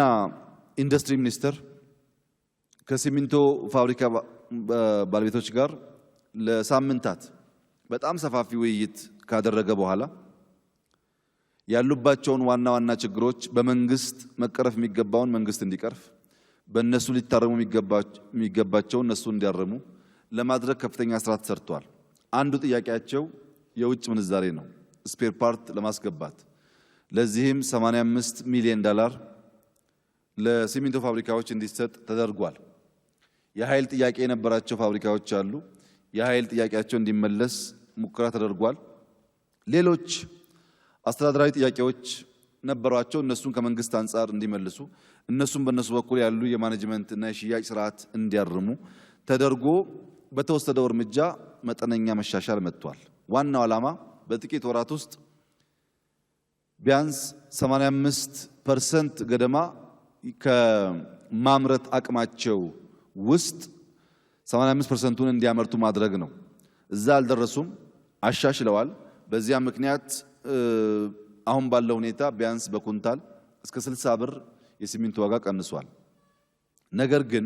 ኢንዱስትሪ ሚኒስቴር ከሲሚንቶ ፋብሪካ ባለቤቶች ጋር ለሳምንታት በጣም ሰፋፊ ውይይት ካደረገ በኋላ ያሉባቸውን ዋና ዋና ችግሮች በመንግስት መቀረፍ የሚገባውን መንግስት እንዲቀርፍ፣ በእነሱ ሊታረሙ የሚገባቸውን እነሱ እንዲያርሙ ለማድረግ ከፍተኛ ስራ ተሰርቷል። አንዱ ጥያቄያቸው የውጭ ምንዛሬ ነው፣ ስፔር ፓርት ለማስገባት። ለዚህም 85 ሚሊዮን ዶላር ለሲሚንቶ ፋብሪካዎች እንዲሰጥ ተደርጓል። የኃይል ጥያቄ የነበራቸው ፋብሪካዎች አሉ። የኃይል ጥያቄያቸው እንዲመለስ ሙከራ ተደርጓል። ሌሎች አስተዳደራዊ ጥያቄዎች ነበሯቸው። እነሱን ከመንግስት አንጻር እንዲመልሱ፣ እነሱም በእነሱ በኩል ያሉ የማኔጅመንት እና የሽያጭ ስርዓት እንዲያርሙ ተደርጎ በተወሰደው እርምጃ መጠነኛ መሻሻል መጥቷል። ዋናው ዓላማ በጥቂት ወራት ውስጥ ቢያንስ 85% ገደማ ከማምረት አቅማቸው ውስጥ 85%ን እንዲያመርቱ ማድረግ ነው። እዛ አልደረሱም፣ አሻሽለዋል። በዚያ ምክንያት አሁን ባለው ሁኔታ ቢያንስ በኩንታል እስከ 60 ብር የሲሚንቶ ዋጋ ቀንሷል። ነገር ግን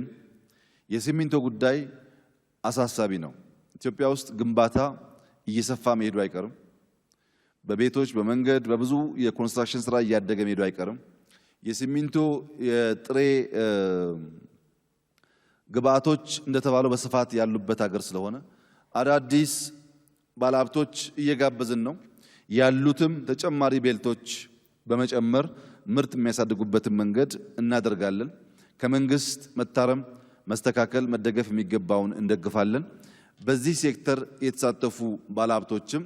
የሲሚንቶ ጉዳይ አሳሳቢ ነው። ኢትዮጵያ ውስጥ ግንባታ እየሰፋ መሄዱ አይቀርም። በቤቶች፣ በመንገድ፣ በብዙ የኮንስትራክሽን ስራ እያደገ መሄዱ አይቀርም። የሲሚንቶ የጥሬ ግብአቶች እንደተባለው በስፋት ያሉበት ሀገር ስለሆነ አዳዲስ ባለሀብቶች እየጋበዝን ነው። ያሉትም ተጨማሪ ቤልቶች በመጨመር ምርት የሚያሳድጉበትን መንገድ እናደርጋለን። ከመንግስት መታረም፣ መስተካከል፣ መደገፍ የሚገባውን እንደግፋለን። በዚህ ሴክተር የተሳተፉ ባለሀብቶችም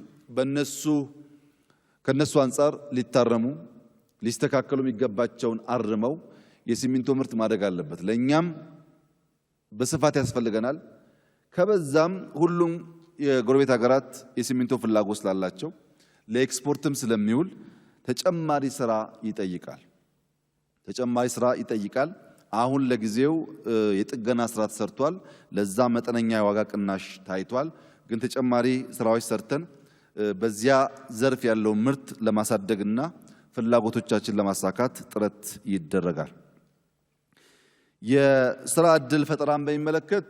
ከነሱ አንጻር ሊታረሙ ሊስተካከሉ የሚገባቸውን አርመው የሲሚንቶ ምርት ማደግ አለበት። ለኛም በስፋት ያስፈልገናል። ከበዛም ሁሉም የጎረቤት ሀገራት የሲሚንቶ ፍላጎት ስላላቸው ለኤክስፖርትም ስለሚውል ተጨማሪ ስራ ይጠይቃል። አሁን ለጊዜው የጥገና ስራ ተሰርቷል። ለዛ መጠነኛ የዋጋ ቅናሽ ታይቷል። ግን ተጨማሪ ስራዎች ሰርተን በዚያ ዘርፍ ያለው ምርት ለማሳደግና ፍላጎቶቻችን ለማሳካት ጥረት ይደረጋል። የስራ ዕድል ፈጠራን በሚመለከት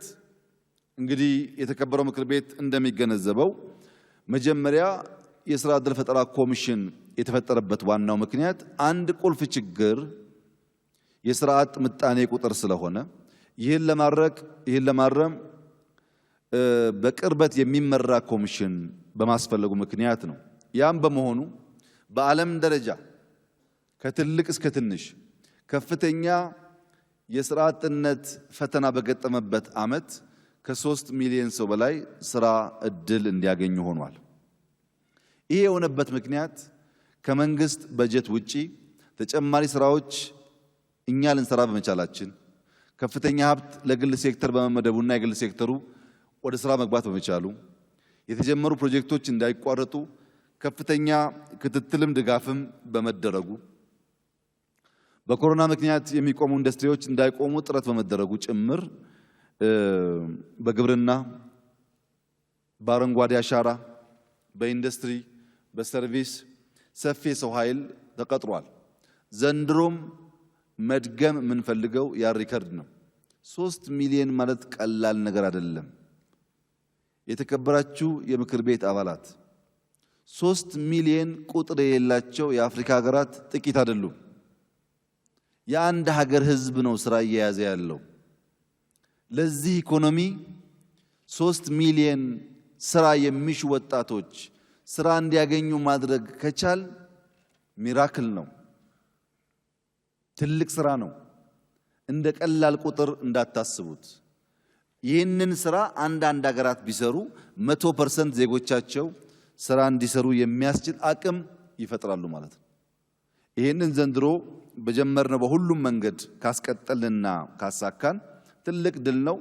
እንግዲህ የተከበረው ምክር ቤት እንደሚገነዘበው መጀመሪያ የስራ ዕድል ፈጠራ ኮሚሽን የተፈጠረበት ዋናው ምክንያት አንድ ቁልፍ ችግር የስራ አጥ ምጣኔ ቁጥር ስለሆነ ይህን ለማረም በቅርበት የሚመራ ኮሚሽን በማስፈለጉ ምክንያት ነው። ያም በመሆኑ በዓለም ደረጃ ከትልቅ እስከ ትንሽ ከፍተኛ የስራ አጥነት ፈተና በገጠመበት ዓመት ከ3 ሚሊዮን ሰው በላይ ስራ ዕድል እንዲያገኙ ሆኗል። ይሄ የሆነበት ምክንያት ከመንግስት በጀት ውጪ ተጨማሪ ስራዎች እኛ ልንሰራ በመቻላችን፣ ከፍተኛ ሀብት ለግል ሴክተር በመመደቡና የግል ሴክተሩ ወደ ስራ መግባት በመቻሉ፣ የተጀመሩ ፕሮጀክቶች እንዳይቋረጡ ከፍተኛ ክትትልም ድጋፍም በመደረጉ፣ በኮሮና ምክንያት የሚቆሙ ኢንዱስትሪዎች እንዳይቆሙ ጥረት በመደረጉ ጭምር በግብርና፣ በአረንጓዴ አሻራ፣ በኢንዱስትሪ፣ በሰርቪስ ሰፊ የሰው ኃይል ተቀጥሯል። ዘንድሮም መድገም የምንፈልገው ያ ሪከርድ ነው። 3 ሚሊዮን ማለት ቀላል ነገር አይደለም። የተከበራችሁ የምክር ቤት አባላት 3 ሚሊዮን ቁጥር የሌላቸው የአፍሪካ ሀገራት ጥቂት አይደሉም። የአንድ ሀገር ህዝብ ነው ስራ እየያዘ ያለው። ለዚህ ኢኮኖሚ 3 ሚሊዮን ስራ የሚሹ ወጣቶች ስራ እንዲያገኙ ማድረግ ከቻል ሚራክል ነው። ትልቅ ስራ ነው። እንደ ቀላል ቁጥር እንዳታስቡት። ይህንን ስራ አንዳንድ ሀገራት ቢሰሩ 100% ዜጎቻቸው ስራ እንዲሰሩ የሚያስችል አቅም ይፈጥራሉ ማለት ነው። ይህንን ዘንድሮ በጀመርነው በሁሉም መንገድ ካስቀጠልና ካሳካን ትልቅ ድል ነው።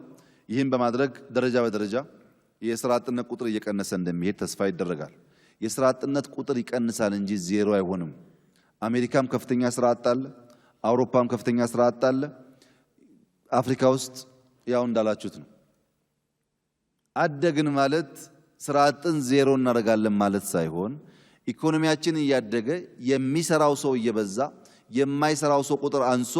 ይህን በማድረግ ደረጃ በደረጃ የስራ አጥነት ቁጥር እየቀነሰ እንደሚሄድ ተስፋ ይደረጋል። የስራ አጥነት ቁጥር ይቀንሳል እንጂ ዜሮ አይሆንም። አሜሪካም ከፍተኛ ስራ አጣለ፣ አውሮፓም ከፍተኛ ስራ አጣለ። አፍሪካ ውስጥ ያው እንዳላችሁት ነው። አደግን ማለት ስራ አጥን ዜሮ እናደርጋለን ማለት ሳይሆን ኢኮኖሚያችን እያደገ የሚሰራው ሰው እየበዛ የማይሰራው ሰው ቁጥር አንሶ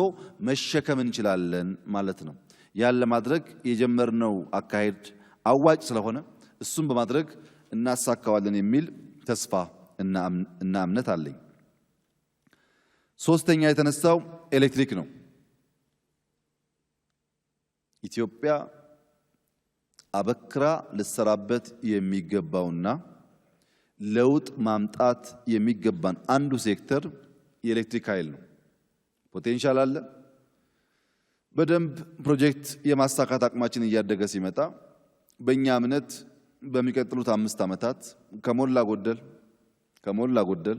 መሸከም እንችላለን ማለት ነው። ያን ለማድረግ የጀመርነው አካሄድ አዋጭ ስለሆነ እሱን በማድረግ እናሳካዋለን የሚል ተስፋ እና እምነት አለኝ። ሶስተኛ የተነሳው ኤሌክትሪክ ነው። ኢትዮጵያ አበክራ ልትሰራበት የሚገባውና ለውጥ ማምጣት የሚገባን አንዱ ሴክተር የኤሌክትሪክ ኃይል ነው። ፖቴንሻል አለ። በደንብ ፕሮጀክት የማሳካት አቅማችን እያደገ ሲመጣ በእኛ እምነት በሚቀጥሉት 5 ዓመታት ከሞላ ጎደል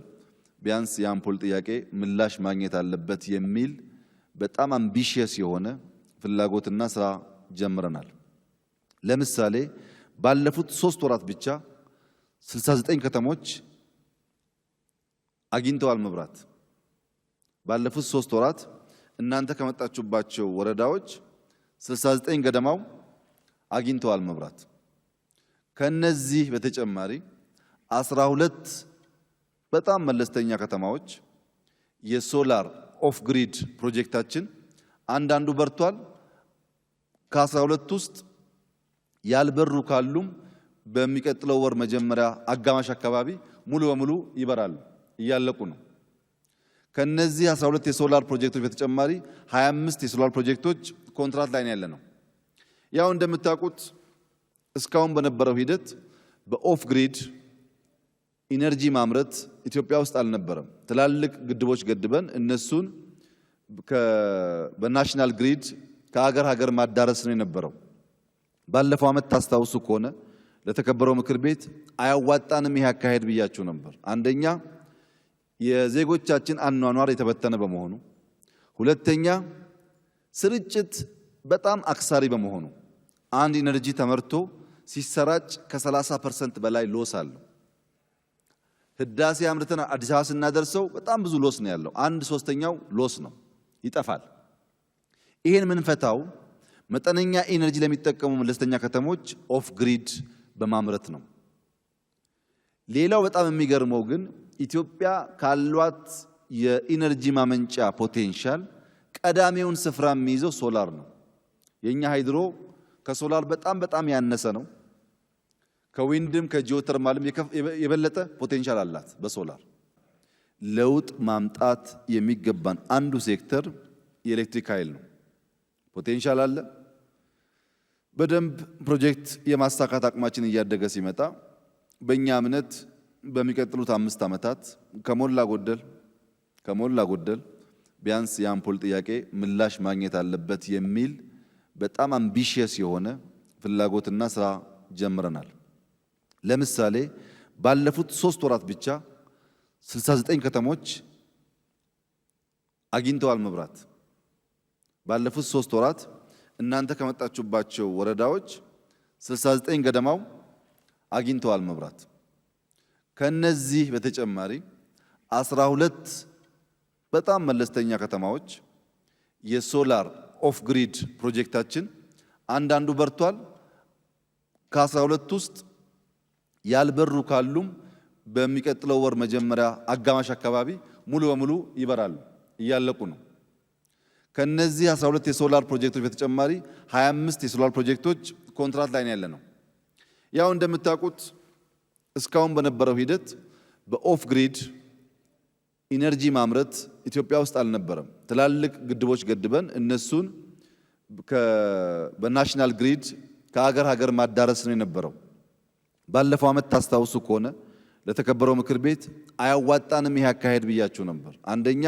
ቢያንስ የአምፖል ጥያቄ ምላሽ ማግኘት አለበት የሚል በጣም አምቢሺየስ የሆነ ፍላጎትና ስራ ጀምረናል። ለምሳሌ ባለፉት 3 ወራት ብቻ 69 ከተሞች አግኝተዋል መብራት። ባለፉት 3 ወራት እናንተ ከመጣችሁባቸው ወረዳዎች 69 ገደማው አግኝተዋል መብራት። ከነዚህ በተጨማሪ 12 በጣም መለስተኛ ከተማዎች የሶላር ኦፍ ግሪድ ፕሮጀክታችን አንዳንዱ በርቷል። ከ12 ውስጥ ያልበሩ ካሉም በሚቀጥለው ወር መጀመሪያ አጋማሽ አካባቢ ሙሉ በሙሉ ይበራሉ፣ እያለቁ ነው። ከነዚህ 12 የሶላር ፕሮጀክቶች በተጨማሪ 25 የሶላር ፕሮጀክቶች ኮንትራት ላይ ያለ ነው። ያው እንደምታውቁት እስካሁን በነበረው ሂደት በኦፍ ግሪድ ኢነርጂ ማምረት ኢትዮጵያ ውስጥ አልነበረም። ትላልቅ ግድቦች ገድበን እነሱን በናሽናል ግሪድ ከሀገር ሀገር ማዳረስ ነው የነበረው። ባለፈው ዓመት ታስታውሱ ከሆነ ለተከበረው ምክር ቤት አያዋጣንም ይሄ አካሄድ ብያችሁ ነበር። አንደኛ የዜጎቻችን አኗኗር የተበተነ በመሆኑ፣ ሁለተኛ ስርጭት በጣም አክሳሪ በመሆኑ አንድ ኢነርጂ ተመርቶ ሲሰራጭ ከ30% በላይ ሎስ አለው። ህዳሴ አምርተን አዲስ አበባ ስናደርሰው በጣም ብዙ ሎስ ነው ያለው። 1/3 ሎስ ነው፣ ይጠፋል። ይሄን ምንፈታው መጠነኛ ኢነርጂ ለሚጠቀሙ መለስተኛ ከተሞች ኦፍ ግሪድ በማምረት ነው። ሌላው በጣም የሚገርመው ግን ኢትዮጵያ ካሏት የኢነርጂ ማመንጫ ፖቴንሻል ቀዳሚውን ስፍራ የሚይዘው ሶላር ነው። የኛ ሃይድሮ ከሶላር በጣም ያነሰ ነው። ከዊንድም ከጂኦተርማልም የበለጠ ፖቴንሻል አላት በሶላር። ለውጥ ማምጣት የሚገባን አንዱ ሴክተር የኤሌክትሪክ ኃይል ነው። ፖቴንሻል አለ። በደንብ ፕሮጀክት የማሳካት አቅማችን እያደገ ሲመጣ በእኛ እምነት በሚቀጥሉት 5 ዓመታት ከሞላ ጎደል ቢያንስ የአምፖል ጥያቄ ምላሽ ማግኘት አለበት የሚል በጣም አምቢሺየስ የሆነ ፍላጎትና ስራ ጀምረናል። ለምሳሌ ባለፉት 3 ወራት ብቻ 69 ከተሞች አግኝተዋል መብራት። ባለፉት 3 ወራት እናንተ ከመጣችሁባቸው ወረዳዎች 69 ገደማው አግኝተዋል መብራት። ከነዚህ በተጨማሪ 12 በጣም መለስተኛ ከተማዎች የሶላር ኦፍ ግሪድ ፕሮጀክታችን አንዳንዱ በርቷል። ከ12 ውስጥ ያልበሩ ካሉም በሚቀጥለው ወር መጀመሪያ አጋማሽ አካባቢ ሙሉ በሙሉ ይበራሉ፣ እያለቁ ነው። ከነዚህ 12 የሶላር ፕሮጀክቶች በተጨማሪ 25 የሶላር ፕሮጀክቶች ኮንትራት ላይ ያለ ነው። ያው እንደምታውቁት እስካሁን በነበረው ሂደት በኦፍ ግሪድ ኢነርጂ ማምረት ኢትዮጵያ ውስጥ አልነበረም። ትላልቅ ግድቦች ገድበን እነሱን በናሽናል ግሪድ ከሀገር ሀገር ማዳረስ ነው የነበረው። ባለፈው ዓመት ታስታውሱ ከሆነ ለተከበረው ምክር ቤት አያዋጣንም ይሄ አካሄድ ብያችሁ ነበር። አንደኛ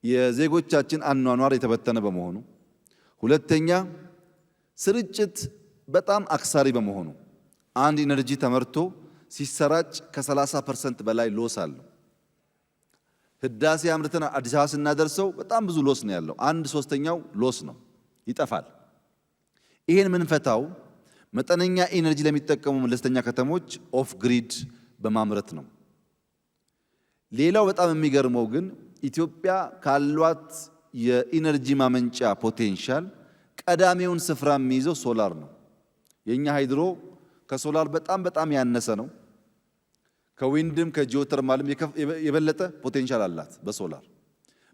የዜጎቻችን አኗኗር የተበተነ በመሆኑ፣ ሁለተኛ ስርጭት በጣም አክሳሪ በመሆኑ አንድ ኢነርጂ ተመርቶ ሲሰራጭ ከ30% በላይ ሎስ አለው። ህዳሴ አምርተን አዲስ አበባ ስናደርሰው በጣም ብዙ ሎስ ነው ያለው። 1/3 ሎስ ነው፣ ይጠፋል። ይሄን ምንፈታው መጠነኛ ኢነርጂ ለሚጠቀሙ መለስተኛ ከተሞች ኦፍ ግሪድ በማምረት ነው። ሌላው በጣም የሚገርመው ግን ኢትዮጵያ ካሏት የኢነርጂ ማመንጫ ፖቴንሻል ቀዳሚውን ስፍራ የሚይዘው ሶላር ነው። የኛ ሃይድሮ ከሶላር በጣም ያነሰ ነው። ከዊንድም ከጂኦተርማልም የበለጠ ፖቴንሻል አላት በሶላር።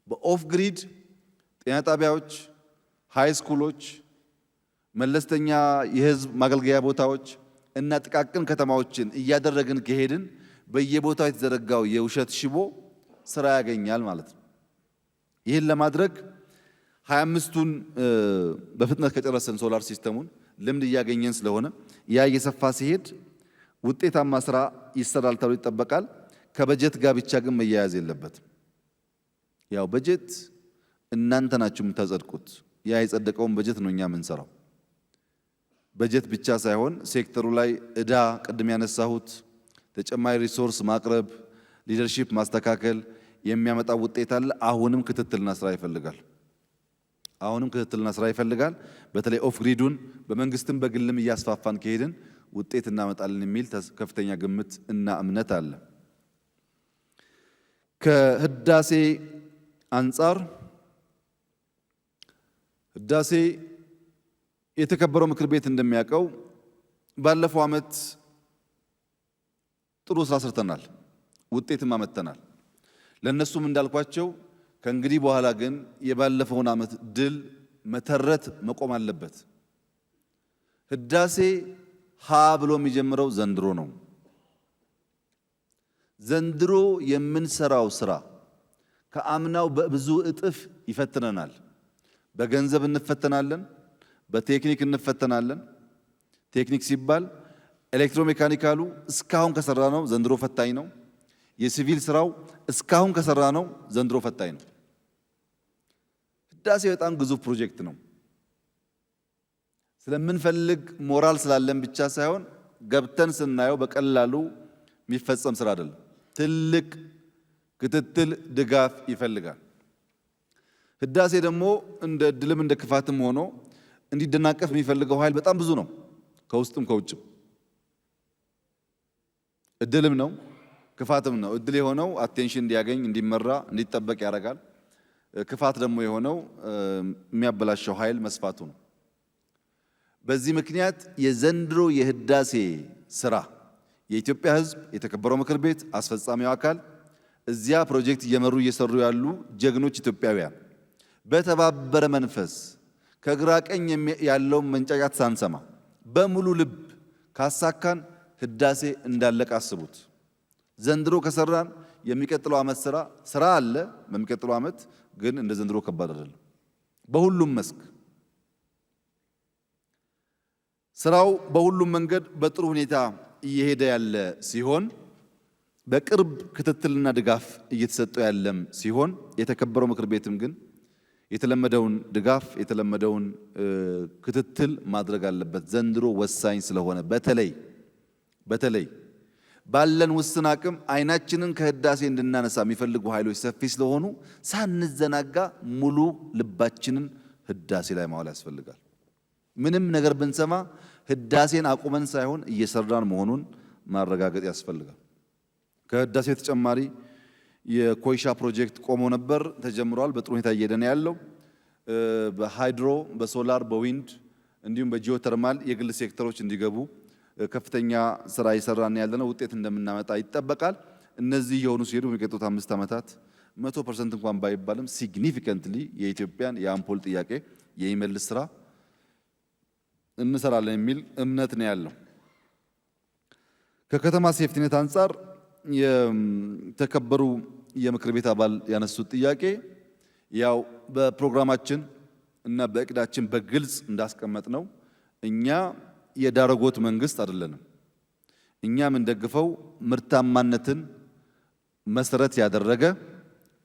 በኦፍ ግሪድ ጤና ጣቢያዎች፣ ሃይ ስኩሎች፣ መለስተኛ የህዝብ ማገልገያ ቦታዎች እና ጥቃቅን ከተማዎችን እያደረግን ከሄድን በየቦታው የተዘረጋው የውሸት ሽቦ ስራ ያገኛል ማለት ነው። ይህን ለማድረግ 25ቱን በፍጥነት ከጨረሰን ሶላር ሲስተሙን ልምድ እያገኘን ስለሆነ ያ እየሰፋ ሲሄድ ውጤታማ ስራ ይሰራል ተብሎ ይጠበቃል። ከበጀት ጋር ብቻ ግን መያያዝ የለበትም። ያው በጀት እናንተ ናችሁ የምታጸድቁት። ያ የጸደቀውን በጀት ነው እኛ የምንሰራው። በጀት ብቻ ሳይሆን ሴክተሩ ላይ ዕዳ ቅድም ያነሳሁት ተጨማሪ ሪሶርስ ማቅረብ፣ ሊደርሺፕ ማስተካከል የሚያመጣው ውጤት አለ። አሁንም ክትትልና ስራ ይፈልጋል። በተለይ ኦፍ ግሪዱን በመንግስትም በግልም እያስፋፋን ከሄድን ውጤት እናመጣለን የሚል ከፍተኛ ግምት እና እምነት አለ። ከህዳሴ አንጻር ህዳሴ የተከበረው ምክር ቤት እንደሚያውቀው ባለፈው ዓመት ጥሩ ስራ ሰርተናል፣ ውጤትም አመጥተናል። ለነሱም እንዳልኳቸው ከእንግዲህ በኋላ ግን የባለፈውን ዓመት ድል መተረት መቆም አለበት። ህዳሴ ሀ ብሎ የሚጀምረው ዘንድሮ ነው። ዘንድሮ የምንሰራው ስራ ከአምናው በብዙ እጥፍ ይፈትነናል። በገንዘብ እንፈተናለን፣ በቴክኒክ እንፈተናለን። ቴክኒክ ሲባል ኤሌክትሮሜካኒካሉ እስካሁን ከሰራ ነው ዘንድሮ ፈታኝ ነው። የሲቪል ስራው እስካሁን ከሰራ ነው ዘንድሮ ፈታኝ ነው። ህዳሴ በጣም ግዙፍ ፕሮጀክት ነው። ስለምንፈልግ ሞራል ስላለን ብቻ ሳይሆን ገብተን ስናየው በቀላሉ የሚፈጸም ስራ አይደለም። ትልቅ ክትትል፣ ድጋፍ ይፈልጋል። ህዳሴ ደግሞ እንደ እድልም እንደ ክፋትም ሆኖ እንዲደናቀፍ የሚፈልገው ኃይል በጣም ብዙ ነው፣ ከውስጥም ከውጭም። እድልም ነው ክፋትም ነው። እድል የሆነው አቴንሽን እንዲያገኝ እንዲመራ እንዲጠበቅ ያደርጋል። ክፋት ደግሞ የሆነው የሚያበላሸው ኃይል መስፋቱ ነው። በዚህ ምክንያት የዘንድሮ የህዳሴ ስራ የኢትዮጵያ ህዝብ፣ የተከበረው ምክር ቤት፣ አስፈጻሚው አካል፣ እዚያ ፕሮጀክት እየመሩ እየሰሩ ያሉ ጀግኖች ኢትዮጵያውያን በተባበረ መንፈስ ከግራ ቀኝ ያለውን መንጫጫት ሳንሰማ በሙሉ ልብ ካሳካን ህዳሴ እንዳለቀ አስቡት። ዘንድሮ ከሰራን የሚቀጥለው ዓመት ስራ አለ። በሚቀጥለው ዓመት ግን እንደ ዘንድሮ ከባድ አይደለም። በሁሉም መስክ ስራው በሁሉም መንገድ በጥሩ ሁኔታ እየሄደ ያለ ሲሆን በቅርብ ክትትልና ድጋፍ እየተሰጠው ያለም ሲሆን የተከበረው ምክር ቤትም ግን የተለመደውን ድጋፍ የተለመደውን ክትትል ማድረግ አለበት። ዘንድሮ ወሳኝ ስለሆነ በተለይ ባለን ውስን አቅም አይናችንን ከህዳሴ እንድናነሳ የሚፈልጉ ኃይሎች ሰፊ ስለሆኑ ሳንዘናጋ ሙሉ ልባችንን ህዳሴ ላይ ማዋል ያስፈልጋል። ምንም ነገር ብንሰማ ህዳሴን አቁመን ሳይሆን እየሰራን መሆኑን ማረጋገጥ ያስፈልጋል። ከህዳሴ ተጨማሪ የኮይሻ ፕሮጀክት ቆሞ ነበር፣ ተጀምሯል። በጥሩ ሁኔታ እየሄደ ነው ያለው። በሃይድሮ፣ በሶላር፣ በዊንድ እንዲሁም በጂኦተርማል የግል ሴክተሮች እንዲገቡ ከፍተኛ ስራ እየሰራን ያለነው ውጤት እንደምናመጣ ይጠበቃል። እነዚህ የሆኑ ሲሄዱ የሚቀጥሉት 5 ዓመታት 100% እንኳን ባይባልም ሲግኒፊካንትሊ የኢትዮጵያን የአምፖል ጥያቄ የሚመልስ ስራ እንሰራለን የሚል እምነት ነው ያለው። ከከተማ ሴፍቲኔት አንጻር የተከበሩ የምክር ቤት አባል ያነሱት ጥያቄ ያው በፕሮግራማችን እና በእቅዳችን በግልጽ እንዳስቀመጥ ነው እኛ የዳረጎት መንግስት አይደለንም። እኛ የምንደግፈው ምርታማነትን መሰረት ያደረገ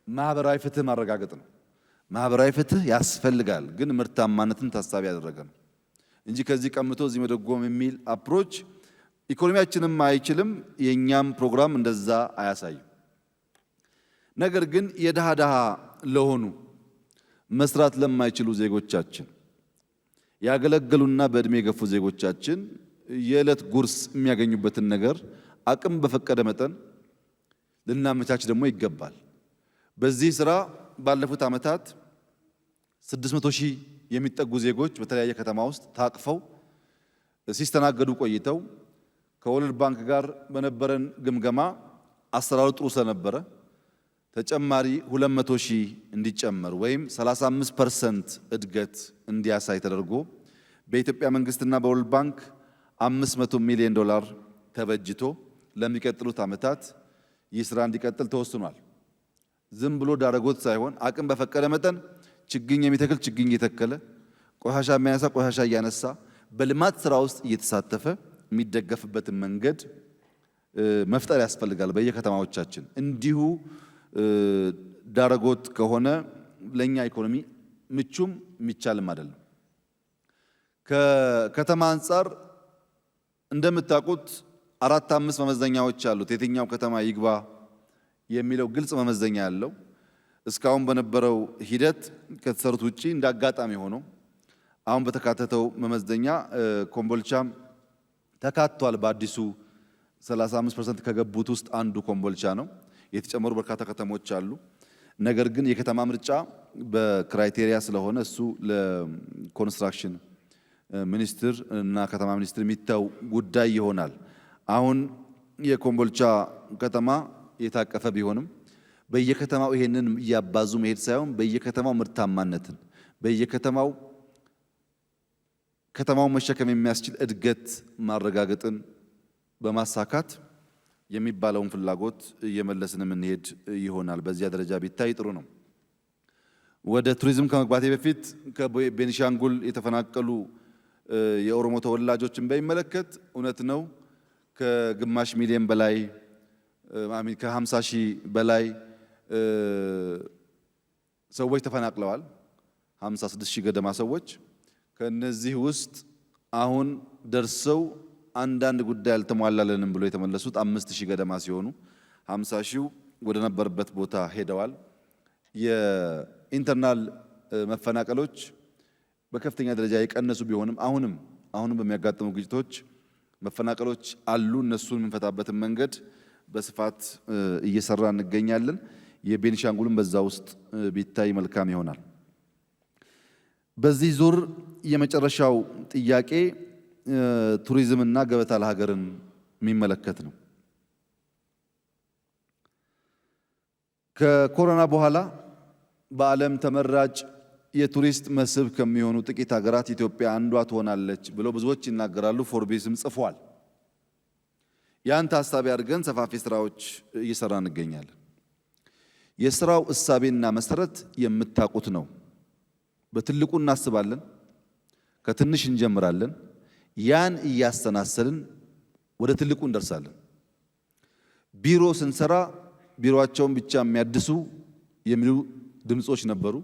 ማህበራዊ ፍትህ ማረጋገጥ ነው። ማህበራዊ ፍትህ ያስፈልጋል፣ ግን ምርታማነትን ታሳቢ ያደረገ ነው እንጂ ከዚህ ቀምቶ እዚህ መደጎም የሚል አፕሮች ኢኮኖሚያችንም አይችልም። የኛም ፕሮግራም እንደዛ አያሳይም። ነገር ግን የድሃ ለሆኑ መስራት ለማይችሉ ዜጎቻችን ያገለገሉና በእድሜ የገፉ ዜጎቻችን የዕለት ጉርስ የሚያገኙበትን ነገር አቅም በፈቀደ መጠን ልናመቻች ደግሞ ይገባል። በዚህ ስራ ባለፉት ዓመታት 600,000 የሚጠጉ ዜጎች በተለያየ ከተማ ውስጥ ታቅፈው ሲስተናገዱ ቆይተው ከወርልድ ባንክ ጋር በነበረን ግምገማ አሰራሩ ጥሩ ስለነበረ ተጨማሪ 200 ሺህ እንዲጨመር ወይም 35% እድገት እንዲያሳይ ተደርጎ በኢትዮጵያ መንግስትና በወርልድ ባንክ $500 ሚሊዮን ተበጅቶ ለሚቀጥሉት ዓመታት ይህ ስራ እንዲቀጥል ተወስኗል። ዝም ብሎ ዳረጎት ሳይሆን አቅም በፈቀደ መጠን ችግኝ የሚተክል ችግኝ እየተከለ ቆሻሻ የሚያነሳ ቆሻሻ እያነሳ በልማት ስራ ውስጥ እየተሳተፈ የሚደገፍበትን መንገድ መፍጠር ያስፈልጋል በየከተማዎቻችን። እንዲሁ ዳረጎት ከሆነ ለኛ ኢኮኖሚ ምቹም የሚቻልም አይደለም። ከከተማ አንጻር እንደምታውቁት 4-5 መመዘኛዎች አሉት። የትኛው ከተማ ይግባ የሚለው ግልጽ መመዘኛ ያለው እስካሁን በነበረው ሂደት ከተሰሩት ውጪ እንዳጋጣሚ ሆኖ አሁን በተካተተው መመዘኛ ኮምቦልቻም ተካቷል። በአዲሱ 35% ከገቡት ውስጥ አንዱ ኮምቦልቻ ነው። የተጨመሩ በርካታ ከተሞች አሉ። ነገር ግን የከተማ ምርጫ በክራይቴሪያ ስለሆነ እሱ ለኮንስትራክሽን ሚኒስትር እና ከተማ ሚኒስትር የሚታው ጉዳይ ይሆናል። አሁን የኮምቦልቻ ከተማ የታቀፈ ቢሆንም በየከተማው ይሄንን እያባዙ መሄድ ሳይሆን በየከተማው ምርታማነትን በየከተማው ከተማውን መሸከም የሚያስችል እድገት ማረጋገጥን በማሳካት የሚባለውን ፍላጎት እየመለስን የምንሄድ ይሆናል። በዚያ ደረጃ ቢታይ ጥሩ ነው። ወደ ቱሪዝም ከመግባቴ በፊት ከቤኒሻንጉል የተፈናቀሉ የኦሮሞ ተወላጆችን በሚመለከት እውነት ነው ከግማሽ ሚሊዮን በላይ ከ50 ሺህ በላይ ሰዎች ተፈናቅለዋል። 56 ሺህ ገደማ ሰዎች ከነዚህ ውስጥ አሁን ደርሰው አንዳንድ ጉዳይ አልተሟላለንም ብሎ የተመለሱት 5000 ገደማ ሲሆኑ 50 ሺው ወደ ነበረበት ቦታ ሄደዋል። የኢንተርናል መፈናቀሎች በከፍተኛ ደረጃ የቀነሱ ቢሆንም አሁንም በሚያጋጥሙ ግጭቶች መፈናቀሎች አሉ። እነሱን የምንፈታበትን መንገድ በስፋት እየሰራ እንገኛለን። የቤኒሻንጉልም በዛ ውስጥ ቢታይ መልካም ይሆናል። በዚህ ዙር የመጨረሻው ጥያቄ ቱሪዝምና ገበታ ለሀገርን የሚመለከት ነው። ከኮሮና በኋላ በዓለም ተመራጭ የቱሪስት መስህብ ከሚሆኑ ጥቂት ሀገራት ኢትዮጵያ አንዷ ትሆናለች ብለው ብዙዎች ይናገራሉ። ፎርቤስም ጽፏል። ያን ታሳቢ አድርገን ሰፋፊ ስራዎች እየሰራ እንገኛለን። የስራው እሳቤና መሰረት የምታውቁት ነው። በትልቁ እናስባለን፣ ከትንሽ እንጀምራለን፣ ያን እያሰናሰልን ወደ ትልቁ እንደርሳለን። ቢሮ ስንሰራ ቢሮአቸውን ብቻ የሚያድሱ የሚሉ ድምጾች ነበሩ።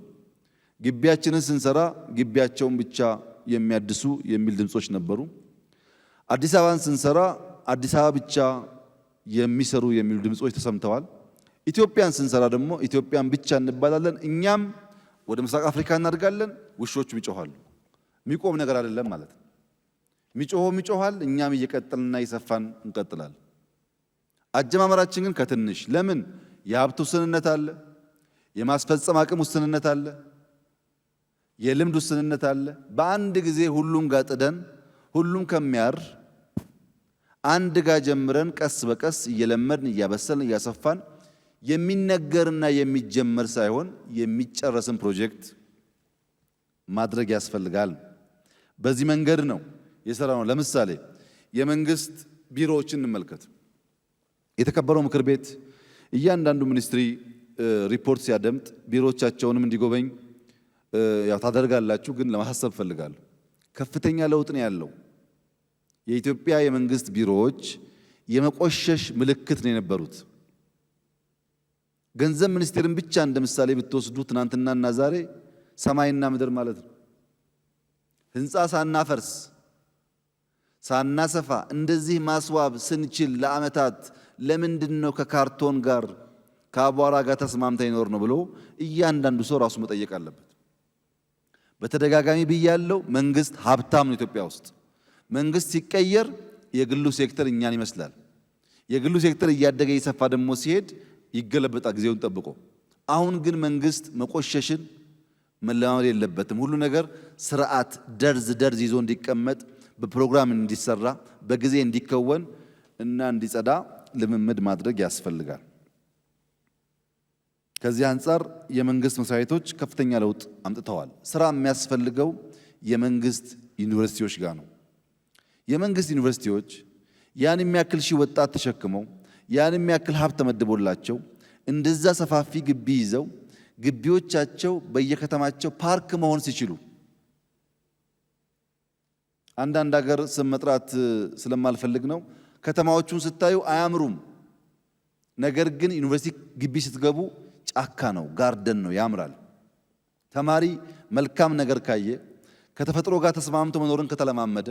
ግቢያችንን ስንሰራ ግቢያቸውን ብቻ የሚያድሱ የሚል ድምጾች ነበሩ። አዲስ አበባን ስንሰራ አዲስ አበባ ብቻ የሚሰሩ የሚሉ ድምጾች ተሰምተዋል። ኢትዮጵያን ስንሰራ ደግሞ ኢትዮጵያን ብቻ እንባላለን። እኛም ወደ ምስራቅ አፍሪካ እናድጋለን፣ ውሾቹም ይጮኻሉ። የሚቆም ነገር አይደለም ማለት ነው። የሚጮኸው ይጮኻል፣ እኛም እየቀጠልና እየሰፋን እንቀጥላለን። አጀማመራችን ግን ከትንሽ ለምን የሀብት ውስንነት አለ፣ የማስፈጸም አቅም ውስንነት አለ፣ የልምድ ውስንነት አለ። በአንድ ጊዜ ሁሉም ጋር ጥደን ሁሉም ከሚያር አንድ ጋር ጀምረን ቀስ በቀስ እየለመድን እያበሰልን እያሰፋን የሚነገርና የሚጀመር ሳይሆን የሚጨረስን ፕሮጀክት ማድረግ ያስፈልጋል። በዚህ መንገድ ነው የሰራነው። ለምሳሌ የመንግስት ቢሮዎችን እንመልከት። የተከበረው ምክር ቤት እያንዳንዱ ሚኒስትሪ ሪፖርት ሲያደምጥ ቢሮዎቻቸውንም እንዲጎበኝ ያው ታደርጋላችሁ። ግን ለማሳሰብ ፈልጋለሁ፣ ከፍተኛ ለውጥ ነው ያለው። የኢትዮጵያ የመንግስት ቢሮዎች የመቆሸሽ ምልክት ነው የነበሩት። ገንዘብ ሚኒስቴርን ብቻ እንደ ምሳሌ ብትወስዱ ትናንትናና ዛሬ ሰማይና ምድር ማለት ነው። ህንፃ ሳናፈርስ ሳናሰፋ እንደዚህ ማስዋብ ስንችል ለዓመታት ለምንድን ነው ከካርቶን ጋር ከአቧራ ጋር ተስማምተን ይኖር ነው ብሎ እያንዳንዱ ሰው ራሱ መጠየቅ አለበት። በተደጋጋሚ ብያለው፣ መንግስት ሀብታም ነው ኢትዮጵያ ውስጥ። መንግስት ሲቀየር የግሉ ሴክተር እኛን ይመስላል። የግሉ ሴክተር እያደገ እየሰፋ ደግሞ ሲሄድ ይገለበጣል ጊዜውን ጠብቆ። አሁን ግን መንግስት መቆሸሽን መለማመድ የለበትም። ሁሉ ነገር ስርዓት ደርዝ ይዞ እንዲቀመጥ በፕሮግራም እንዲሰራ በጊዜ እንዲከወን እና እንዲጸዳ ልምምድ ማድረግ ያስፈልጋል። ከዚህ አንጻር የመንግስት መስሪያ ቤቶች ከፍተኛ ለውጥ አምጥተዋል። ስራ የሚያስፈልገው የመንግስት ዩኒቨርሲቲዎች ጋር ነው። የመንግስት ዩኒቨርሲቲዎች ያን የሚያክል ሺህ ወጣት ተሸክመው ያን የሚያክል ሀብት ተመድቦላቸው እንደዛ ሰፋፊ ግቢ ይዘው ግቢዎቻቸው በየከተማቸው ፓርክ መሆን ሲችሉ አንዳንድ ሀገር ስም መጥራት ስለማልፈልግ ነው፣ ከተማዎቹን ስታዩ አያምሩም። ነገር ግን ዩኒቨርሲቲ ግቢ ስትገቡ ጫካ ነው፣ ጋርደን ነው፣ ያምራል። ተማሪ መልካም ነገር ካየ ከተፈጥሮ ጋር ተስማምቶ መኖርን ከተለማመደ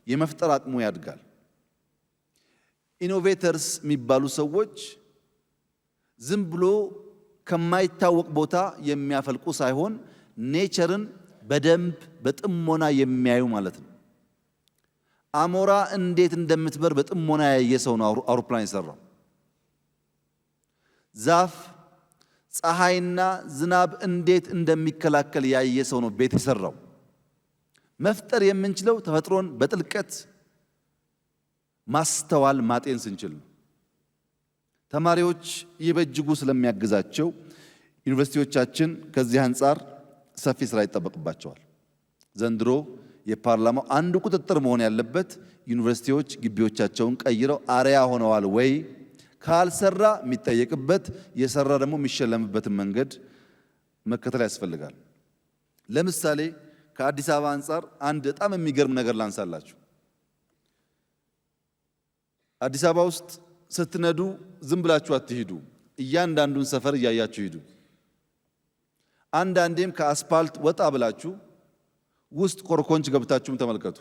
የመፍጠር አቅሙ ያድጋል። ኢኖቬተርስ የሚባሉ ሰዎች ዝም ብሎ ከማይታወቅ ቦታ የሚያፈልቁ ሳይሆን ኔቸርን በደንብ በጥሞና የሚያዩ ማለት ነው። አሞራ እንዴት እንደምትበር በጥሞና ያየ ሰው ነው አውሮፕላን የሰራው። ዛፍ ፀሐይና ዝናብ እንዴት እንደሚከላከል ያየ ሰው ነው ቤት የሰራው። መፍጠር የምንችለው ተፈጥሮን በጥልቀት ማስተዋል ማጤን ስንችል ነው። ተማሪዎች ይህ በእጅጉ ስለሚያግዛቸው ዩኒቨርሲቲዎቻችን ከዚህ አንጻር ሰፊ ስራ ይጠበቅባቸዋል። ዘንድሮ የፓርላማው አንዱ ቁጥጥር መሆን ያለበት ዩኒቨርሲቲዎች ግቢዎቻቸውን ቀይረው አርያ ሆነዋል ወይ፣ ካልሰራ የሚጠየቅበት የሰራ ደግሞ የሚሸለምበትን መንገድ መከተል ያስፈልጋል። ለምሳሌ ከአዲስ አበባ አንጻር አንድ በጣም የሚገርም ነገር ላንሳላችሁ። አዲስ አበባ ውስጥ ስትነዱ ዝም ብላችሁ አትሂዱ፣ እያንዳንዱን ሰፈር እያያችሁ ሂዱ። አንዳንዴም ከአስፓልት ወጣ ብላችሁ ውስጥ ኮርኮንች ገብታችሁም ተመልከቱ።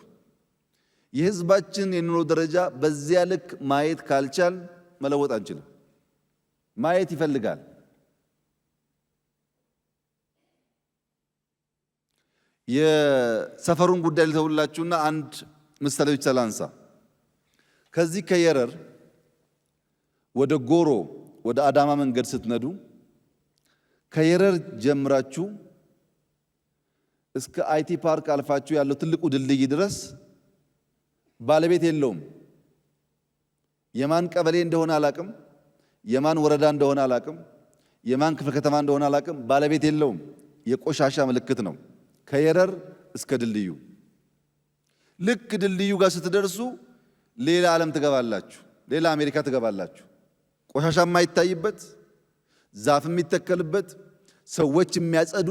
የህዝባችን የኑሮ ደረጃ በዚያ ልክ ማየት ካልቻል መለወጥ አንችልም። ማየት ይፈልጋል። የሰፈሩን ጉዳይ ልተውላችሁና አንድ ምሳሌ ብቻ ላንሳ። ከዚህ ከየረር ወደ ጎሮ ወደ አዳማ መንገድ ስትነዱ ከየረር ጀምራችሁ እስከ አይቲ ፓርክ አልፋችሁ ያለው ትልቁ ድልድይ ድረስ ባለቤት የለውም። የማን ቀበሌ እንደሆነ አላቅም፣ የማን ወረዳ እንደሆነ አላቅም፣ የማን ክፍለ ከተማ እንደሆነ አላቅም። ባለቤት የለውም። የቆሻሻ ምልክት ነው። ከየረር እስከ ድልድዩ። ልክ ድልድዩ ጋር ስትደርሱ ሌላ ዓለም ትገባላችሁ፣ ሌላ አሜሪካ ትገባላችሁ። ቆሻሻ የማይታይበት፣ ዛፍ የሚተከልበት፣ ሰዎች የሚያጸዱ፣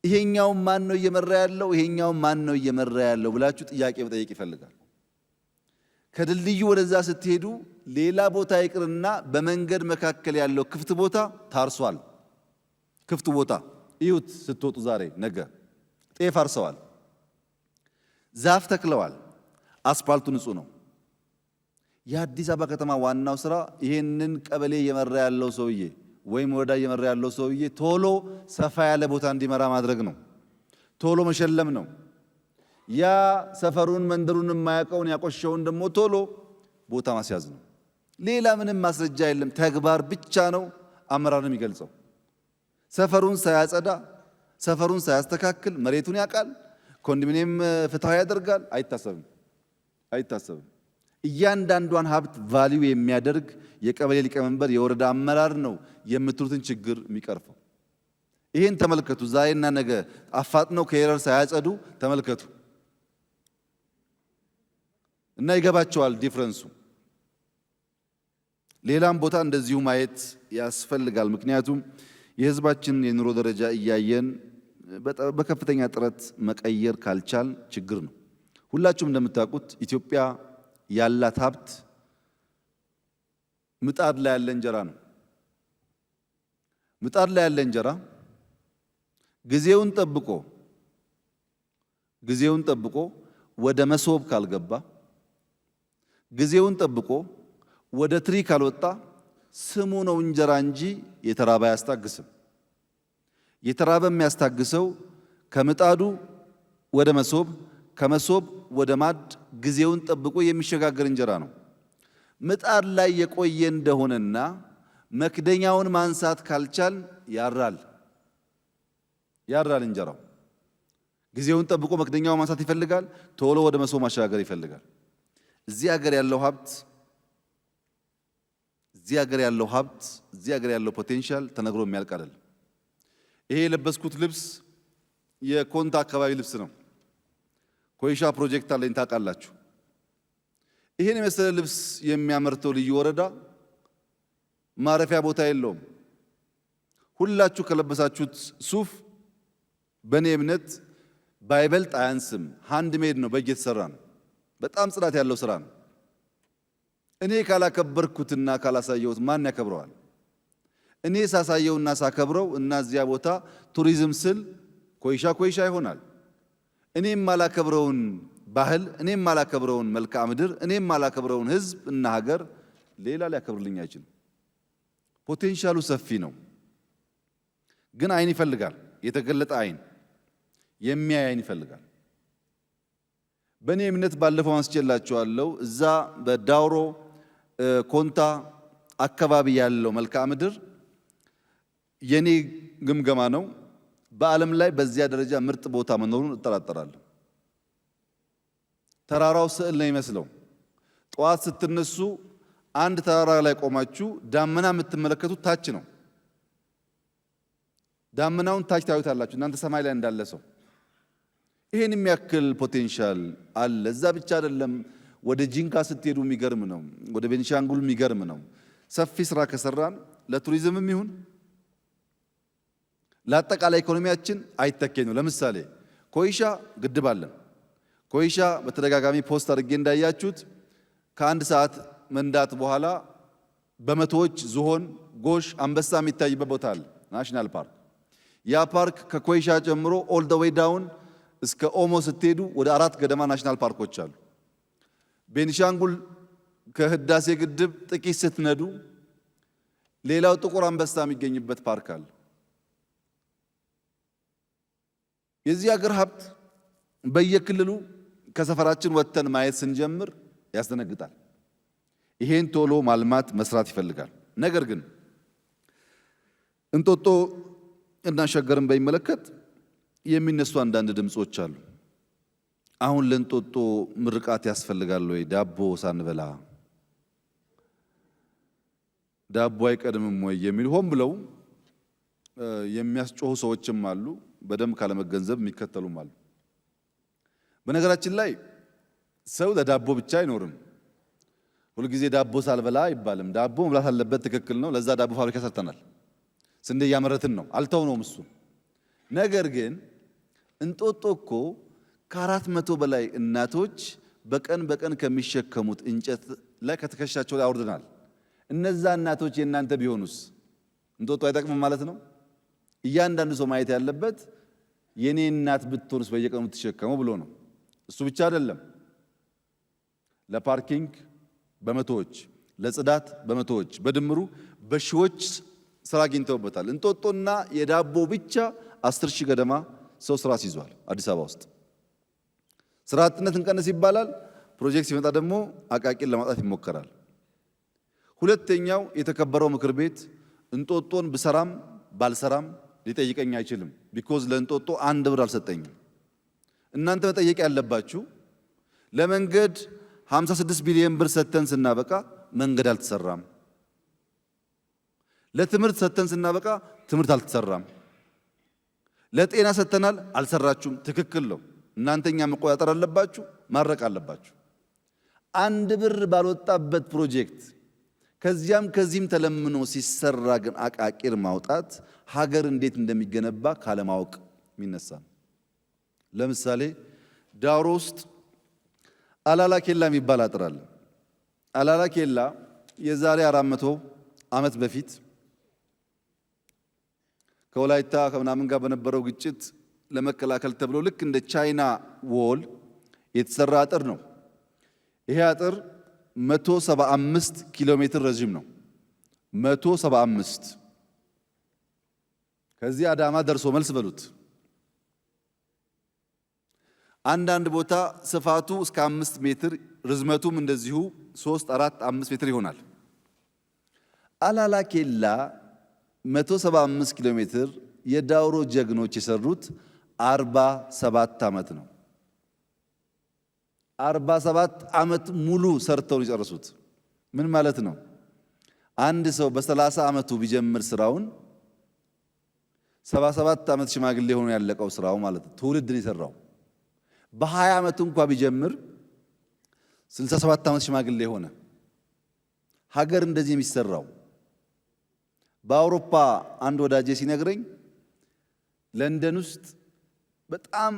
ይሄኛው ማን ነው እየመራ ያለው፣ ይሄኛው ማን ነው እየመራ ያለው ብላችሁ ጥያቄ መጠየቅ ይፈልጋል። ከድልድዩ ወደዛ ስትሄዱ ሌላ ቦታ ይቅርና በመንገድ መካከል ያለው ክፍት ቦታ ታርሷል። ክፍት ቦታ እዩት ስትወጡ፣ ዛሬ ነገ ጤፍ አርሰዋል፣ ዛፍ ተክለዋል፣ አስፓልቱ ንጹህ ነው። የአዲስ አበባ ከተማ ዋናው ስራ ይሄንን ቀበሌ እየመራ ያለው ሰውዬ ወይም ወረዳ እየመራ ያለው ሰውዬ ቶሎ ሰፋ ያለ ቦታ እንዲመራ ማድረግ ነው። ቶሎ መሸለም ነው። ያ ሰፈሩን መንደሩን የማያውቀውን ያቆሸውን ደግሞ ቶሎ ቦታ ማስያዝ ነው። ሌላ ምንም ማስረጃ የለም። ተግባር ብቻ ነው አመራር የሚገልጸው። ሰፈሩን ሳያጸዳ፣ ሰፈሩን ሳያስተካክል መሬቱን ያውቃል፣ ኮንዶሚኒየም ፍትሃዊ ያደርጋል፣ አይታሰብም። እያንዳንዷን ሀብት ቫልዩ የሚያደርግ የቀበሌ ሊቀመንበር የወረዳ አመራር ነው የምትሉትን ችግር የሚቀርፈው። ይህን ተመልከቱ። ዛሬና ነገ አፋጥነው ከየረር ሳያጸዱ ተመልከቱ እና ይገባቸዋል ዲፍረንሱ። ሌላም ቦታ እንደዚሁ ማየት ያስፈልጋል። ምክንያቱም የህዝባችንን የኑሮ ደረጃ እያየን በከፍተኛ ጥረት መቀየር ካልቻል ችግር ነው። ሁላችሁም እንደምታውቁት ኢትዮጵያ ያላት ሀብት ምጣድ ላይ ያለ እንጀራ ነው። ምጣድ ላይ ያለ እንጀራ ጊዜውን ጠብቆ ወደ መሶብ ካልገባ፣ ጊዜውን ጠብቆ ወደ ትሪ ካልወጣ ስሙ ነው እንጀራ እንጂ የተራበ አያስታግስም። የተራበ የሚያስታግሰው ከምጣዱ ወደ መሶብ፣ ከመሶብ ወደ ማድ ጊዜውን ጠብቆ የሚሸጋገር እንጀራ ነው። ምጣድ ላይ የቆየ እንደሆነና መክደኛውን ማንሳት ካልቻል ያራል እንጀራው። ጊዜውን ጠብቆ መክደኛውን ማንሳት ይፈልጋል፣ ቶሎ ወደ መሶብ ማሸጋገር ይፈልጋል። እዚህ ሀገር ያለው ሀብት እዚህ ሀገር ያለው ፖቴንሻል ተነግሮ የሚያልቅ አይደለም። ይሄ የለበስኩት ልብስ የኮንታ አካባቢ ልብስ ነው። ኮይሻ ፕሮጀክት አለኝ ታውቃላችሁ። ይሄን የመሰለ ልብስ የሚያመርተው ልዩ ወረዳ ማረፊያ ቦታ የለውም። ሁላችሁ ከለበሳችሁት ሱፍ በእኔ እምነት ባይበልጥ አያንስም። ሃንድ ሜድ ነው፣ በእጅ የተሰራ ነው። በጣም ጽዳት ያለው ስራ ነው። እኔ ካላከበርኩትና ካላሳየሁት ማን ያከብረዋል? እኔ ሳሳየውና ሳከብረው እና እዚያ ቦታ ቱሪዝም ስል ኮይሻ ይሆናል። እኔም ማላከብረውን ባህል፣ እኔም ማላከብረውን መልክዓ ምድር፣ እኔም ማላከብረውን ህዝብ እና ሀገር ሌላ ሊያከብርልኝ አይችልም። ፖቴንሻሉ ሰፊ ነው፣ ግን አይን ይፈልጋል። የተገለጠ አይን፣ የሚያይ አይን ይፈልጋል። በእኔ እምነት ባለፈው አንስቼላችኋለሁ። እዛ በዳውሮ ኮንታ አካባቢ ያለው መልክዓ ምድር የኔ ግምገማ ነው፣ በዓለም ላይ በዚያ ደረጃ ምርጥ ቦታ መኖሩን እጠራጠራለሁ። ተራራው ስዕል ነው ይመስለው። ጠዋት ስትነሱ አንድ ተራራ ላይ ቆማችሁ ዳመና የምትመለከቱት ታች ነው። ዳመናውን ታች ታዩታላችሁ እናንተ ሰማይ ላይ እንዳለ ሰው። ይሄን የሚያክል ፖቴንሻል አለ። እዛ ብቻ አይደለም፣ ወደ ጂንካ ስትሄዱ የሚገርም ነው። ወደ ቤኒሻንጉል የሚገርም ነው። ሰፊ ስራ ከሰራን ለቱሪዝምም ይሁን ለአጠቃላይ ኢኮኖሚያችን አይተኬ ነው። ለምሳሌ ኮይሻ ግድብ አለን። ኮይሻ በተደጋጋሚ ፖስት አድርጌ እንዳያችሁት ከአንድ ሰዓት መንዳት በኋላ በመቶዎች ዝሆን፣ ጎሽ፣ አንበሳ የሚታይበት ቦታ አለ፣ ናሽናል ፓርክ። ያ ፓርክ ከኮይሻ ጀምሮ ኦል ደ ዌይ ዳውን እስከ ኦሞ ስትሄዱ ወደ 4 ገደማ ናሽናል ፓርኮች አሉ። ቤኒሻንጉል ከህዳሴ ግድብ ጥቂት ስትነዱ ሌላው ጥቁር አንበሳ የሚገኝበት ፓርክ አለ። የዚህ ሀገር ሀብት በየክልሉ ከሰፈራችን ወጥተን ማየት ስንጀምር ያስደነግጣል። ይሄን ቶሎ ማልማት መስራት ይፈልጋል። ነገር ግን እንጦጦ እና ሸገርን በሚመለከት የሚነሱ አንዳንድ ድምጾች አሉ። አሁን ለእንጦጦ ምርቃት ያስፈልጋል ወይ? ዳቦ ሳንበላ ዳቦ አይቀድምም ወይ የሚሉ ሆን ብለው የሚያስጮሁ ሰዎችም አሉ። በደንብ ካለመገንዘብ የሚከተሉም አሉ። በነገራችን ላይ ሰው ለዳቦ ብቻ አይኖርም። ሁልጊዜ ዳቦ ሳልበላ አይባልም። ዳቦ መብላት አለበት፣ ትክክል ነው። ለዛ ዳቦ ፋብሪካ ሰርተናል፣ ስንዴ እያመረትን ነው፣ አልተውነውም እሱ። ነገር ግን እንጦጦ እኮ ከ400 በላይ እናቶች በቀን ከሚሸከሙት እንጨት ላይ ከትከሻቸው ላይ አውርደናል። እነዛ እናቶች የእናንተ ቢሆኑስ እንጦጦ አይጠቅምም ማለት ነው? እያንዳንዱ ሰው ማየት ያለበት የኔ እናት ብትሆንስ በየቀኑ የምትሸከመው ብሎ ነው። እሱ ብቻ አይደለም፣ ለፓርኪንግ በመቶዎች፣ ለጽዳት በመቶዎች፣ በድምሩ በሺዎች ስራ አግኝተውበታል። እንጦጦና የዳቦ ብቻ 10,000 ገደማ ሰው ስራ ሲይዟል አዲስ አበባ ውስጥ። ስራ አጥነት እንቀንስ ይባላል። ፕሮጀክት ሲመጣ ደግሞ አቃቂን ለማጣት ይሞከራል። ሁለተኛው የተከበረው ምክር ቤት እንጦጦን ብሰራም ባልሰራም ሊጠይቀኝ አይችልም። ቢኮዝ ለእንጦጦ 1 ብር አልሰጠኝም። እናንተ መጠየቅ ያለባችሁ ለመንገድ 56 ቢሊዮን ብር ሰጥተን ስናበቃ መንገድ አልተሰራም። ለትምህርት ሰጥተን ስናበቃ ትምህርት አልተሰራም። ለጤና ሰጥተናል፣ አልሰራችሁም። ትክክል ነው። እናንተኛ መቆጣጠር አለባችሁ፣ ማድረቅ አለባችሁ። 1 ብር ባልወጣበት ፕሮጀክት ከዚያም ከዚህም ተለምኖ ሲሰራ ግን አቃቂር ማውጣት ሀገር እንዴት እንደሚገነባ ካለማወቅ የሚነሳ ነው። ለምሳሌ ዳውሮ ውስጥ አላላ ኬላ የሚባል አጥር አለ። አላላ ኬላ የዛሬ 400 ዓመት በፊት ከወላይታ ከምናምን ጋር በነበረው ግጭት ለመከላከል ተብሎ ልክ እንደ ቻይና ዎል የተሰራ አጥር ነው። ይሄ አጥር 175 ኪሎ ሜትር ረዥም ነው። 175 ከዚህ አዳማ ደርሶ መልስ በሉት። አንዳንድ ቦታ ስፋቱ እስከ 5 ሜትር ርዝመቱም እንደዚሁ 3፣ 4፣ 5 ሜትር ይሆናል። አላላ ኬላ 175 ኪሎ ሜትር የዳውሮ ጀግኖች የሰሩት 47 ዓመት ነው። 47 ዓመት ሙሉ ሰርተው የጨረሱት። ምን ማለት ነው? አንድ ሰው በ30 ዓመቱ ቢጀምር ስራውን 77 ዓመት ሽማግሌ ሆኖ ያለቀው ስራው ማለት ነው። ትውልድን የሰራው በ20 ዓመቱ እንኳን ቢጀምር 67 ዓመት ሽማግሌ ሆነ። ሀገር እንደዚህ የሚሰራው በአውሮፓ አንድ ወዳጄ ሲነግረኝ ለንደን ውስጥ በጣም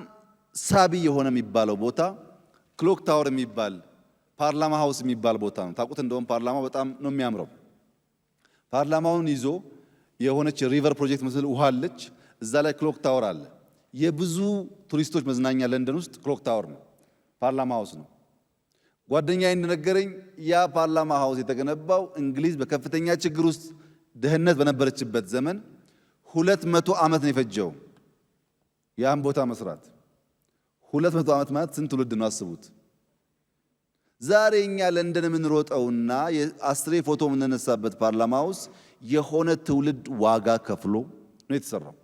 ሳቢ የሆነ የሚባለው ቦታ ክሎክ ታወር የሚባል ፓርላማ ሃውስ የሚባል ቦታ ነው። ታውቁት እንደውም ፓርላማው በጣም ነው የሚያምረው። ፓርላማውን ይዞ የሆነች ሪቨር ፕሮጀክት መስል ውሃ አለች። እዛ ላይ ክሎክ ታወር አለ። የብዙ ቱሪስቶች መዝናኛ ለንደን ውስጥ ክሎክ ታወር ነው፣ ፓርላማ ሃውስ ነው። ጓደኛዬ እንደነገረኝ ያ ፓርላማ ሃውስ የተገነባው እንግሊዝ በከፍተኛ ችግር ውስጥ ድህነት በነበረችበት ዘመን 200 ዓመት ነው የፈጀው ያን ቦታ መስራት። 200 ዓመት ማለት ስንት ትውልድ ነው አስቡት። ዛሬ እኛ ለንደን የምንሮጠውና የአስሬ ፎቶ የምንነሳበት ፓርላማ ውስጥ የሆነ ትውልድ ዋጋ ከፍሎ ነው የተሰራው።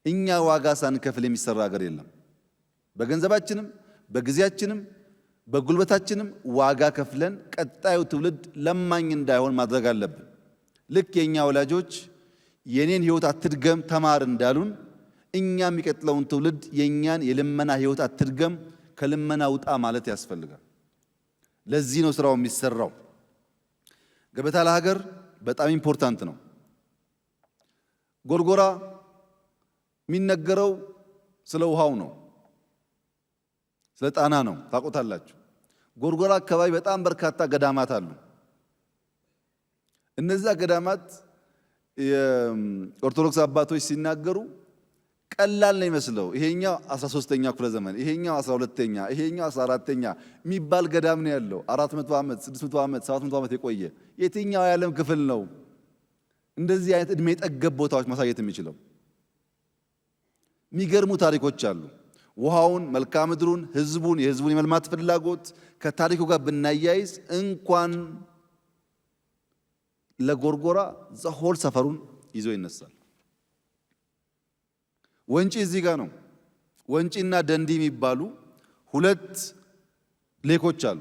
እኛ ዋጋ ሳንከፍል የሚሰራ ሀገር የለም። በገንዘባችንም በጊዜያችንም በጉልበታችንም ዋጋ ከፍለን ቀጣዩ ትውልድ ለማኝ እንዳይሆን ማድረግ አለብን። ልክ የኛ ወላጆች የኔን ህይወት አትድገም ተማር እንዳሉን እኛ የሚቀጥለውን ትውልድ የኛን የልመና ህይወት አትድገም ከልመና ውጣ ማለት ያስፈልጋል። ለዚህ ነው ስራው የሚሰራው። ገበታ ለሀገር በጣም ኢምፖርታንት ነው። ጎርጎራ የሚነገረው ስለ ውሃው ነው፣ ስለ ጣና ነው። ታውቁታላችሁ። ጎርጎራ አካባቢ በጣም በርካታ ገዳማት አሉ። እነዚያ ገዳማት የኦርቶዶክስ አባቶች ሲናገሩ ቀላል ነው ይመስለው። ይሄኛው 13ኛ ክፍለ ዘመን፣ ይሄኛው 12ኛ፣ ይሄኛው 14ኛ የሚባል ገዳም ነው ያለው። 400 ዓመት፣ 600 ዓመት፣ 700 ዓመት የቆየ የትኛው የዓለም ክፍል ነው እንደዚህ አይነት እድሜ ጠገብ ቦታዎች ማሳየት የሚችለው? የሚገርሙ ታሪኮች አሉ። ውሃውን፣ መልክዓ ምድሩን፣ ህዝቡን፣ የህዝቡን የመልማት ፍላጎት ከታሪኩ ጋር ብናያይዝ እንኳን ለጎርጎራ ዘሆል ሰፈሩን ይዞ ይነሳል። ወንጪ እዚህ ጋር ነው። ወንጪና ደንዲ የሚባሉ ሁለት ሌኮች አሉ።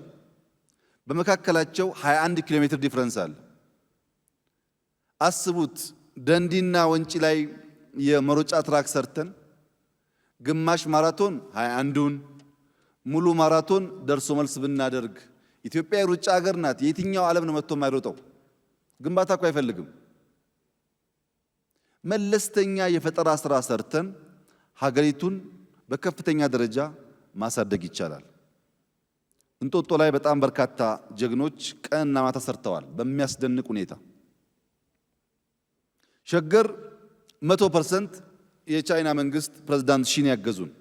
በመካከላቸው 21 ኪሎ ሜትር ዲፍረንስ አለ። አስቡት፣ ደንዲና ወንጪ ላይ የመሮጫ ትራክ ሰርተን ግማሽ ማራቶን 21ዱን ሙሉ ማራቶን ደርሶ መልስ ብናደርግ፣ ኢትዮጵያ የሩጫ ሀገር ናት። የትኛው ዓለም ነው መጥቶ የማይሮጠው? ግንባታ እኮ አይፈልግም። መለስተኛ የፈጠራ ስራ ሰርተን ሀገሪቱን በከፍተኛ ደረጃ ማሳደግ ይቻላል። እንጦጦ ላይ በጣም በርካታ ጀግኖች ቀንና ማታ ሰርተዋል በሚያስደንቅ ሁኔታ። ሸገር 100% የቻይና መንግስት ፕሬዝዳንት ሺን ያገዙን።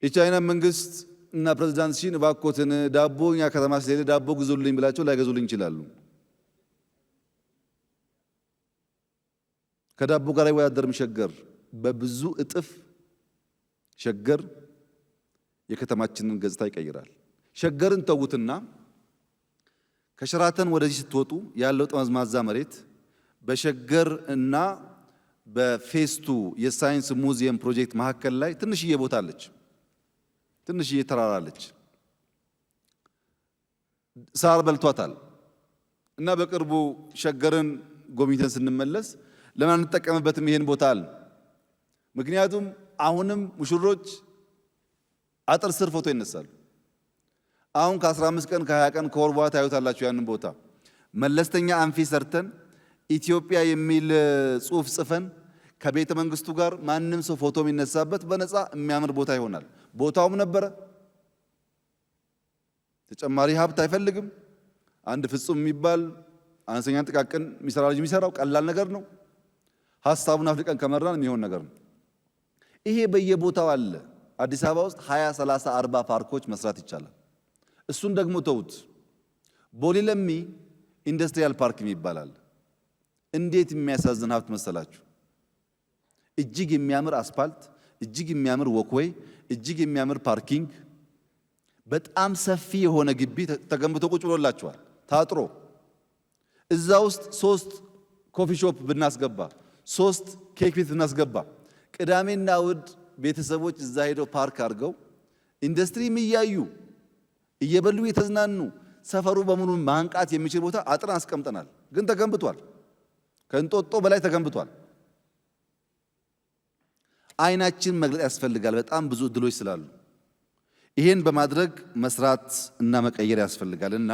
የቻይና መንግስት እና ፕሬዝዳንት ሺን እባክዎትን ዳቦ እኛ ከተማ ስለሌለ ዳቦ ግዙልኝ ብላቸው ላይገዙልኝ ይችላሉ። ከዳቦ ጋር አይወዳደርም። ሸገር በብዙ እጥፍ ሸገር የከተማችንን ገጽታ ይቀይራል። ሸገርን ተውትና ከሸራተን ወደዚህ ስትወጡ ያለው ጠመዝማዛ መሬት በሸገር እና በፌስቱ የሳይንስ ሙዚየም ፕሮጀክት መካከል ላይ ትንሽዬ ቦታ አለች፣ ትንሽዬ ተራራ አለች። ሳር በልቷታል እና በቅርቡ ሸገርን ጎብኝተን ስንመለስ ለምን አንጠቀምበትም ይሄን ቦታ አለ። ምክንያቱም አሁንም ሙሽሮች አጥር ስር ፎቶ ይነሳሉ። አሁን ከ15 ቀን ከ20 ቀን ከወር በኋላ ታዩታላችሁ ያንን ቦታ። መለስተኛ አንፊ ሰርተን ኢትዮጵያ የሚል ጽሑፍ ጽፈን ከቤተ መንግስቱ ጋር ማንም ሰው ፎቶ የሚነሳበት በነፃ የሚያምር ቦታ ይሆናል። ቦታውም ነበረ፣ ተጨማሪ ሀብት አይፈልግም። አንድ ፍጹም የሚባል አነስተኛ ጥቃቅን የሚሰራ ልጅ የሚሰራው ቀላል ነገር ነው። ሀሳቡን አፍልቀን ከመራን የሚሆን ነገር ነው። ይሄ በየቦታው አለ። አዲስ አበባ ውስጥ 20፣ 30፣ 40 ፓርኮች መስራት ይቻላል። እሱን ደግሞ ተውት። ቦሌ ለሚ ኢንዱስትሪያል ፓርክ ይባላል። እንዴት የሚያሳዝን ሀብት መሰላችሁ! እጅግ የሚያምር አስፓልት፣ እጅግ የሚያምር ወክዌይ፣ እጅግ የሚያምር ፓርኪንግ፣ በጣም ሰፊ የሆነ ግቢ ተገንብቶ ቁጭ ብሎላችኋል ታጥሮ። እዛ ውስጥ 3 ኮፊ ሾፕ ብናስገባ፣ 3 ኬክ ቤት ብናስገባ፣ ቅዳሜና እሑድ ቤተሰቦች እዛ ሄደው ፓርክ አድርገው ኢንዱስትሪም እያዩ እየበሉ የተዝናኑ ሰፈሩ በሙሉ ማንቃት የሚችል ቦታ አጥረን አስቀምጠናል። ግን ተገንብቷል። ከእንጦጦ በላይ ተገንብቷል። አይናችን መግለጥ ያስፈልጋል። በጣም ብዙ እድሎች ስላሉ ይሄን በማድረግ መስራት እና መቀየር ያስፈልጋል እና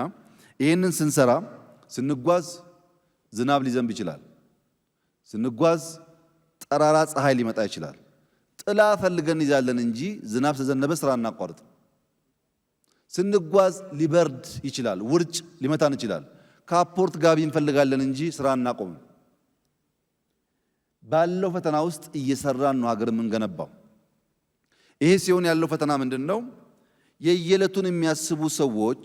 ይሄንን ስንሰራ ስንጓዝ ዝናብ ሊዘንብ ይችላል። ስንጓዝ ጠራራ ፀሐይ ሊመጣ ይችላል። ጥላ ፈልገን ይዛለን እንጂ ዝናብ ተዘነበ ስራ እናቋርጥ። ስንጓዝ ሊበርድ ይችላል። ውርጭ ሊመታን ይችላል። ካፖርት ጋቢ እንፈልጋለን እንጂ ስራ እናቆም። ባለው ፈተና ውስጥ እየሰራን ነው ሀገር የምንገነባው። ይሄ ሲሆን ያለው ፈተና ምንድነው? የየዕለቱን የሚያስቡ ሰዎች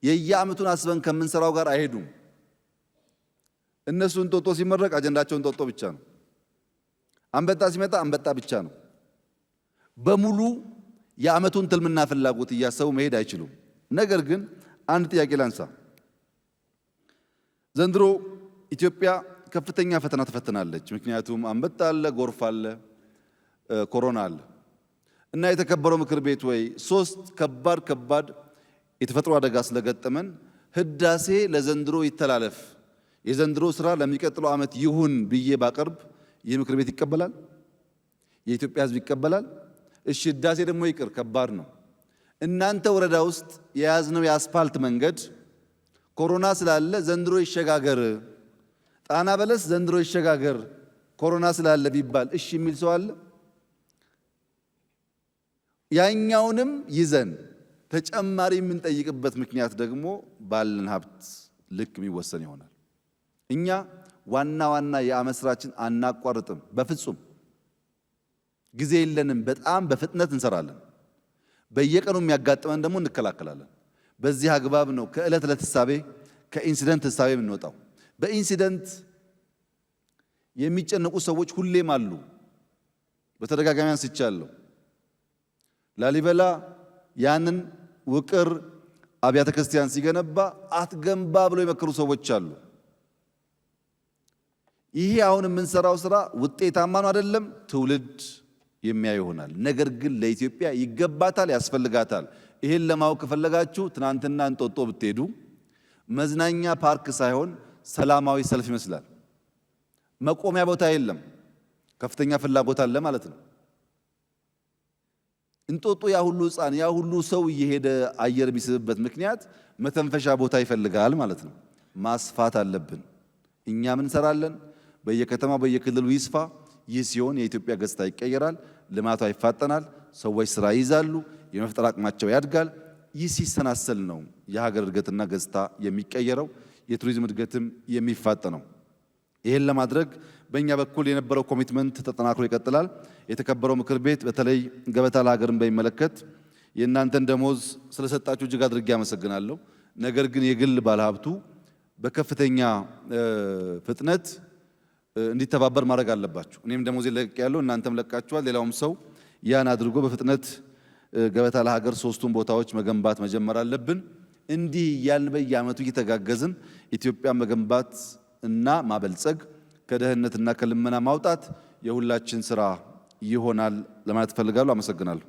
የየዓመቱን አስበን ከምንሰራው ጋር አይሄዱም። እነሱ እንጦጦ ሲመረቅ አጀንዳቸው እንጦጦ ብቻ ነው። አንበጣ ሲመጣ አንበጣ ብቻ ነው። በሙሉ የዓመቱን ትልምና ፍላጎት እያሰቡ መሄድ አይችሉም። ነገር ግን አንድ ጥያቄ ላንሳ። ዘንድሮ ኢትዮጵያ ከፍተኛ ፈተና ተፈትናለች። ምክንያቱም አንበጣ አለ፣ ጎርፍ አለ፣ ኮሮና አለ እና የተከበረው ምክር ቤት ወይ 3 ከባድ የተፈጥሮ አደጋ ስለገጠመን ህዳሴ ለዘንድሮ ይተላለፍ፣ የዘንድሮ ስራ ለሚቀጥለው ዓመት ይሁን ብዬ ባቀርብ ይህ ምክር ቤት ይቀበላል? የኢትዮጵያ ህዝብ ይቀበላል? እሺ ህዳሴ ደግሞ ይቅር፣ ከባድ ነው። እናንተ ወረዳ ውስጥ የያዝነው የአስፋልት መንገድ ኮሮና ስላለ ዘንድሮ ይሸጋገር፣ ጣና በለስ ዘንድሮ ይሸጋገር ኮሮና ስላለ ቢባል እሺ የሚል ሰው አለ? ያኛውንም ይዘን ተጨማሪ የምንጠይቅበት ምክንያት ደግሞ ባለን ሀብት ልክ የሚወሰን ይሆናል። እኛ ዋና የዓመት ስራችን አናቋርጥም። በፍጹም ጊዜ የለንም። በጣም በፍጥነት እንሰራለን። በየቀኑ የሚያጋጥመን ደግሞ እንከላከላለን። በዚህ አግባብ ነው ከዕለት ዕለት ህሳቤ ከኢንሲደንት ህሳቤ የምንወጣው። በኢንሲደንት የሚጨነቁ ሰዎች ሁሌም አሉ። በተደጋጋሚ አንስቻለሁ። ላሊበላ ያንን ውቅር አብያተ ክርስቲያን ሲገነባ አትገንባ ብሎ የመከሩ ሰዎች አሉ። ይሄ አሁን የምንሰራው ስራ ውጤታማ ነው አይደለም፣ ትውልድ የሚያይ ይሆናል። ነገር ግን ለኢትዮጵያ ይገባታል፣ ያስፈልጋታል። ይሄን ለማወቅ ከፈለጋችሁ ትናንትና እንጦጦ ብትሄዱ መዝናኛ ፓርክ ሳይሆን ሰላማዊ ሰልፍ ይመስላል። መቆሚያ ቦታ የለም። ከፍተኛ ፍላጎት አለ ማለት ነው። እንጦጦ ያ ሁሉ ህፃን ያ ሁሉ ሰው እየሄደ አየር ቢስብበት ምክንያት መተንፈሻ ቦታ ይፈልጋል ማለት ነው። ማስፋት አለብን። እኛም እንሰራለን። በየከተማው በየክልሉ ይስፋ። ይህ ሲሆን የኢትዮጵያ ገጽታ ይቀየራል፣ ልማቷ ይፋጠናል፣ ሰዎች ስራ ይይዛሉ፣ የመፍጠር አቅማቸው ያድጋል። ይህ ሲሰናሰል ነው የሀገር እድገትና ገጽታ የሚቀየረው፣ የቱሪዝም እድገትም የሚፋጠነው። ይህን ለማድረግ በእኛ በኩል የነበረው ኮሚትመንት ተጠናክሮ ይቀጥላል። የተከበረው ምክር ቤት በተለይ ገበታ ለሀገርን በሚመለከት የእናንተን ደሞዝ ስለሰጣችሁ እጅግ አድርጌ አመሰግናለሁ። ነገር ግን የግል ባለሀብቱ በከፍተኛ ፍጥነት እንዲተባበር ማድረግ አለባችሁ። እኔም ደሞዜ ለቅ ያለው እናንተም ለቃችኋል። ሌላውም ሰው ያን አድርጎ በፍጥነት ገበታ ለሀገር 3ቱን ቦታዎች መገንባት መጀመር አለብን። እንዲህ እያልን በየዓመቱ እየተጋገዝን ኢትዮጵያን መገንባት እና ማበልጸግ ከድህነትና ከልመና ማውጣት የሁላችን ስራ ይሆናል ለማለት እፈልጋለሁ። አመሰግናለሁ።